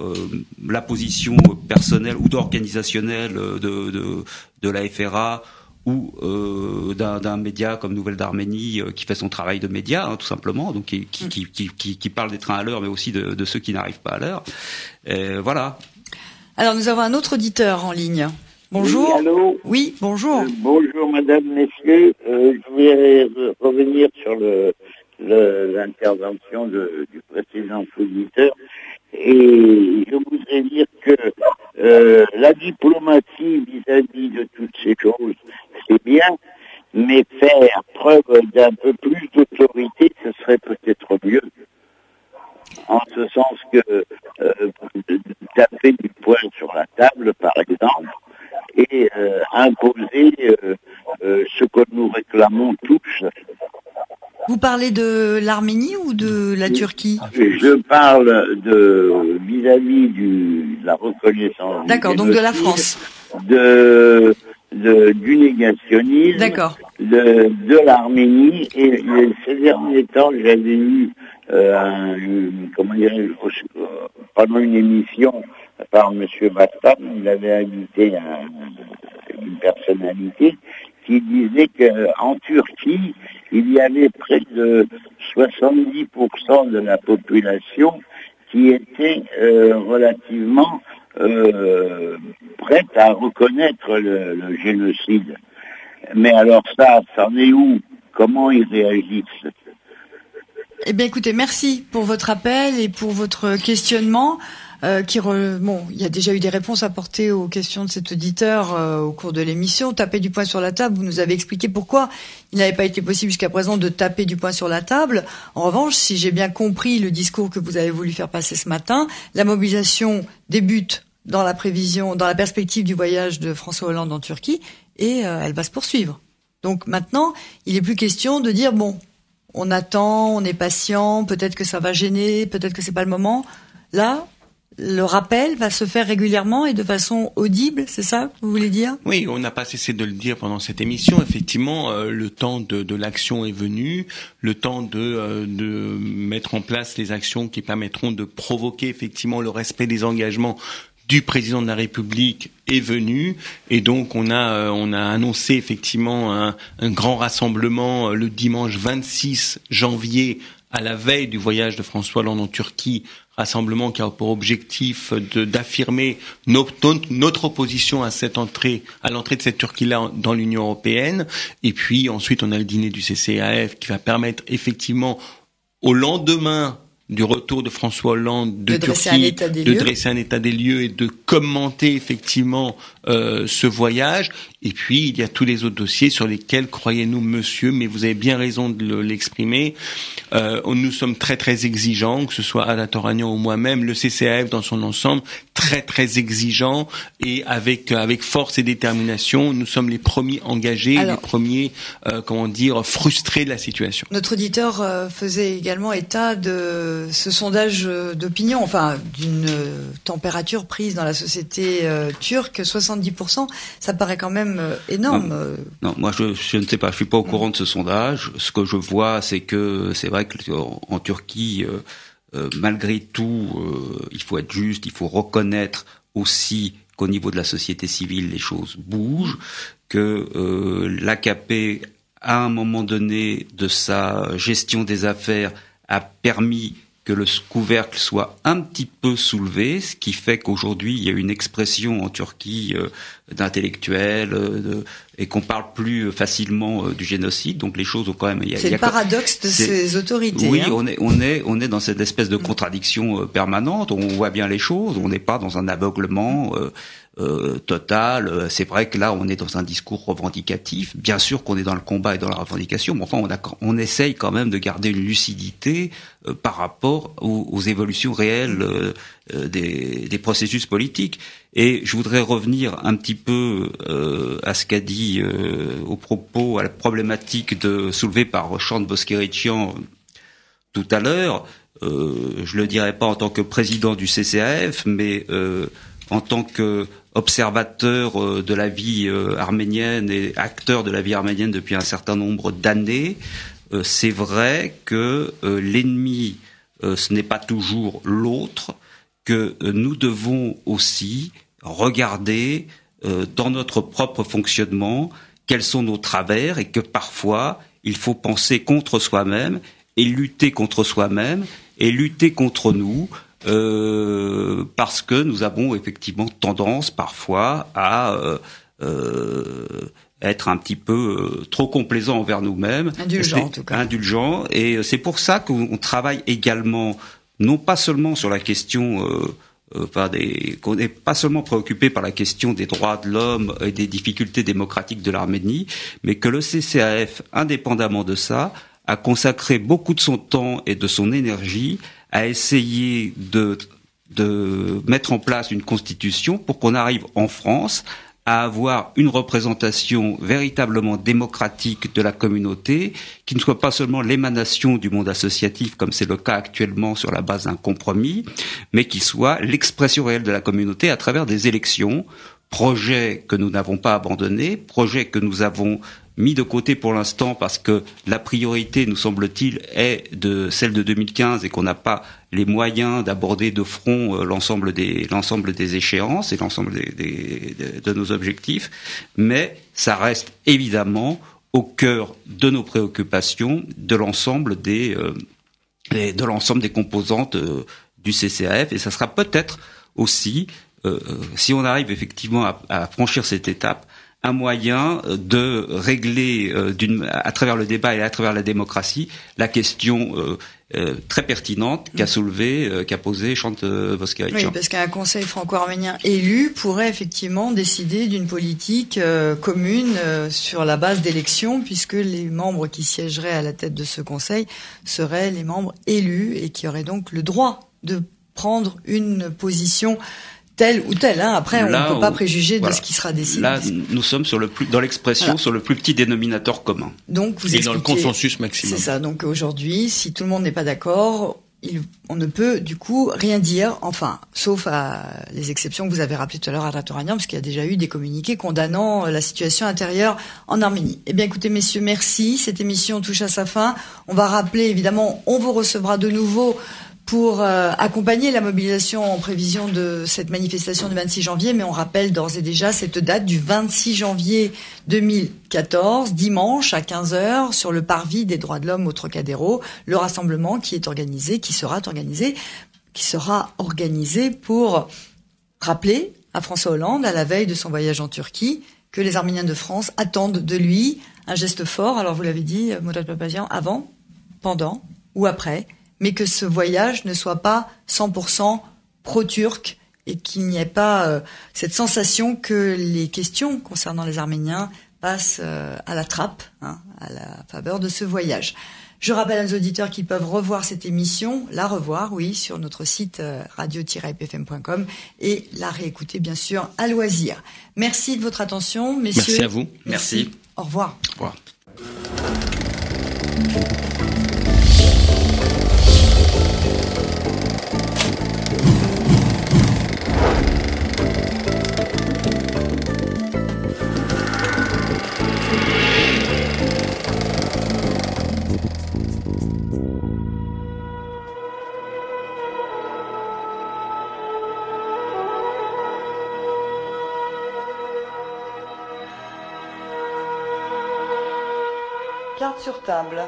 la position personnelle ou organisationnelle de la FRA ou d'un média comme Nouvelle d'Arménie qui fait son travail de média, tout simplement, donc qui parle des trains à l'heure, mais aussi de ceux qui n'arrivent pas à l'heure. Voilà. Alors nous avons un autre auditeur en ligne. Bonjour. Oui, allô. Oui, bonjour. Bonjour, madame, messieurs. Je voulais revenir sur l'intervention du précédent auditeur. Et je voudrais dire que la diplomatie vis-à-vis de toutes ces choses, c'est bien, mais faire preuve d'un peu plus d'autorité, ce serait peut-être mieux. En ce sens que taper du poing sur la table, par exemple, et imposer ce que nous réclamons tous. Vous parlez de l'Arménie ou de la Turquie? Je parle vis-à-vis de la reconnaissance. D'accord, donc de la France. Du négationnisme. D'accord. De l'Arménie. Et ces derniers temps, j'avais eu pendant une émission par M. Bastam, il avait invité une personnalité qui disait qu'en Turquie, il y avait près de 70% de la population qui était relativement prête à reconnaître le génocide. Mais alors ça en est où? Comment ils réagissent? Eh bien, écoutez, merci pour votre appel et pour votre questionnement. Il y a déjà eu des réponses apportées aux questions de cet auditeur au cours de l'émission. Taper du poing sur la table, vous nous avez expliqué pourquoi il n'avait pas été possible jusqu'à présent de taper du poing sur la table. En revanche, si j'ai bien compris le discours que vous avez voulu faire passer ce matin, la mobilisation débute dans la perspective du voyage de François Hollande en Turquie et elle va se poursuivre. Donc maintenant, il n'est plus question de dire on attend, on est patient, peut-être que ça va gêner, peut-être que c'est pas le moment. Là, le rappel va se faire régulièrement et de façon audible, c'est ça que vous voulez dire? Oui, on n'a pas cessé de le dire pendant cette émission. Effectivement, le temps de l'action est venu, le temps de mettre en place les actions qui permettront de provoquer effectivement le respect des engagements du président de la République est venu, et donc on a annoncé effectivement un grand rassemblement le dimanche 26 janvier à la veille du voyage de François Hollande en Turquie, rassemblement qui a pour objectif d'affirmer notre opposition à l'entrée de cette Turquie-là dans l'Union européenne. Et puis ensuite on a le dîner du CCAF qui va permettre effectivement au lendemain du retour de François Hollande de Turquie, de dresser un état des lieux et de commenter effectivement ce voyage. Et puis il y a tous les autres dossiers sur lesquels, croyez-nous monsieur, mais vous avez bien raison de l'exprimer, nous sommes très très exigeants, que ce soit Ada Toragnan ou moi-même, le CCAF dans son ensemble, très très exigeants, et avec force et détermination, nous sommes les premiers engagés, les premiers frustrés de la situation. Notre auditeur faisait également état de ce sondage d'opinion, d'une température prise dans la société turque, 70%, ça paraît quand même énorme. Non, moi je ne sais pas, je suis pas au courant de ce sondage. Ce que je vois, c'est que c'est vrai qu'en Turquie, malgré tout, il faut être juste, il faut reconnaître aussi qu'au niveau de la société civile, les choses bougent, que l'AKP, à un moment donné de sa gestion des affaires, a permis que le couvercle soit un petit peu soulevé, ce qui fait qu'aujourd'hui il y a une expression en Turquie d'intellectuels et qu'on parle plus facilement du génocide. Donc les choses ont quand même. C'est le paradoxe de ces autorités. Oui, on est dans cette espèce de contradiction permanente. On voit bien les choses. On n'est pas dans un aveuglement total. C'est vrai que là on est dans un discours revendicatif. Bien sûr qu'on est dans le combat et dans la revendication, mais enfin on essaye quand même de garder une lucidité par rapport aux évolutions réelles des processus politiques. Et je voudrais revenir un petit peu à ce qu'a dit à la problématique soulevée par Chant Bosquerichian tout à l'heure. Je le dirais pas en tant que président du CCAF, mais en tant que observateur de la vie arménienne et acteur de la vie arménienne depuis un certain nombre d'années. C'est vrai que l'ennemi, ce n'est pas toujours l'autre, que nous devons aussi regarder dans notre propre fonctionnement quels sont nos travers, et que parfois il faut penser contre soi-même et lutter contre soi-même et lutter contre nous, parce que nous avons effectivement tendance parfois à être un petit peu trop complaisant envers nous-mêmes. Indulgent en tout cas. Indulgent, et c'est pour ça qu'on travaille également, non pas seulement sur la question, qu'on n'est pas seulement préoccupé par la question des droits de l'homme et des difficultés démocratiques de l'Arménie, mais que le CCAF, indépendamment de ça, a consacré beaucoup de son temps et de son énergie à essayer de mettre en place une constitution pour qu'on arrive en France à avoir une représentation véritablement démocratique de la communauté, qui ne soit pas seulement l'émanation du monde associatif, comme c'est le cas actuellement sur la base d'un compromis, mais qui soit l'expression réelle de la communauté à travers des élections, projet que nous n'avons pas abandonné, projet que nous avons mis de côté pour l'instant parce que la priorité, nous semble-t-il, est de celle de 2015 et qu'on n'a pas les moyens d'aborder de front l'ensemble des échéances et l'ensemble de nos objectifs. Mais ça reste évidemment au cœur de nos préoccupations de l'ensemble des composantes du CCAF, et ça sera peut-être aussi, si on arrive effectivement à franchir cette étape, un moyen de régler à travers le débat et à travers la démocratie la question très pertinente qu'a posée Chante Voskericyan. Oui, parce qu'un conseil franco-arménien élu pourrait effectivement décider d'une politique commune sur la base d'élections, puisque les membres qui siégeraient à la tête de ce conseil seraient les membres élus et qui auraient donc le droit de prendre une position telle ou telle. Après, on ne peut pas préjuger de ce qui sera décidé. Là, nous sommes dans l'expression, sur le plus petit dénominateur commun. Donc, vous dans le consensus maximum. C'est ça. Donc aujourd'hui, si tout le monde n'est pas d'accord, on ne peut du coup rien dire, enfin, sauf à les exceptions que vous avez rappelées tout à l'heure à Ratoranian, parce qu'il y a déjà eu des communiqués condamnant la situation intérieure en Arménie. Eh bien, écoutez, messieurs, merci. Cette émission touche à sa fin. On va rappeler, évidemment, on vous recevra de nouveau pour accompagner la mobilisation en prévision de cette manifestation du 26 janvier, mais on rappelle d'ores et déjà cette date du 26 janvier 2014, dimanche à 15h, sur le parvis des droits de l'homme au Trocadéro, le rassemblement qui sera organisé pour rappeler à François Hollande, à la veille de son voyage en Turquie, que les Arméniens de France attendent de lui un geste fort, alors vous l'avez dit, Murat Papazian, avant, pendant ou après, mais que ce voyage ne soit pas 100% pro-turc et qu'il n'y ait pas cette sensation que les questions concernant les Arméniens passent à la trappe, à la faveur de ce voyage. Je rappelle à nos auditeurs qu'ils peuvent revoir cette émission, la revoir, oui, sur notre site radio-ipfm.com et la réécouter, bien sûr, à loisir. Merci de votre attention, messieurs. Merci à vous. Merci. Au revoir. Au revoir. Carte sur table.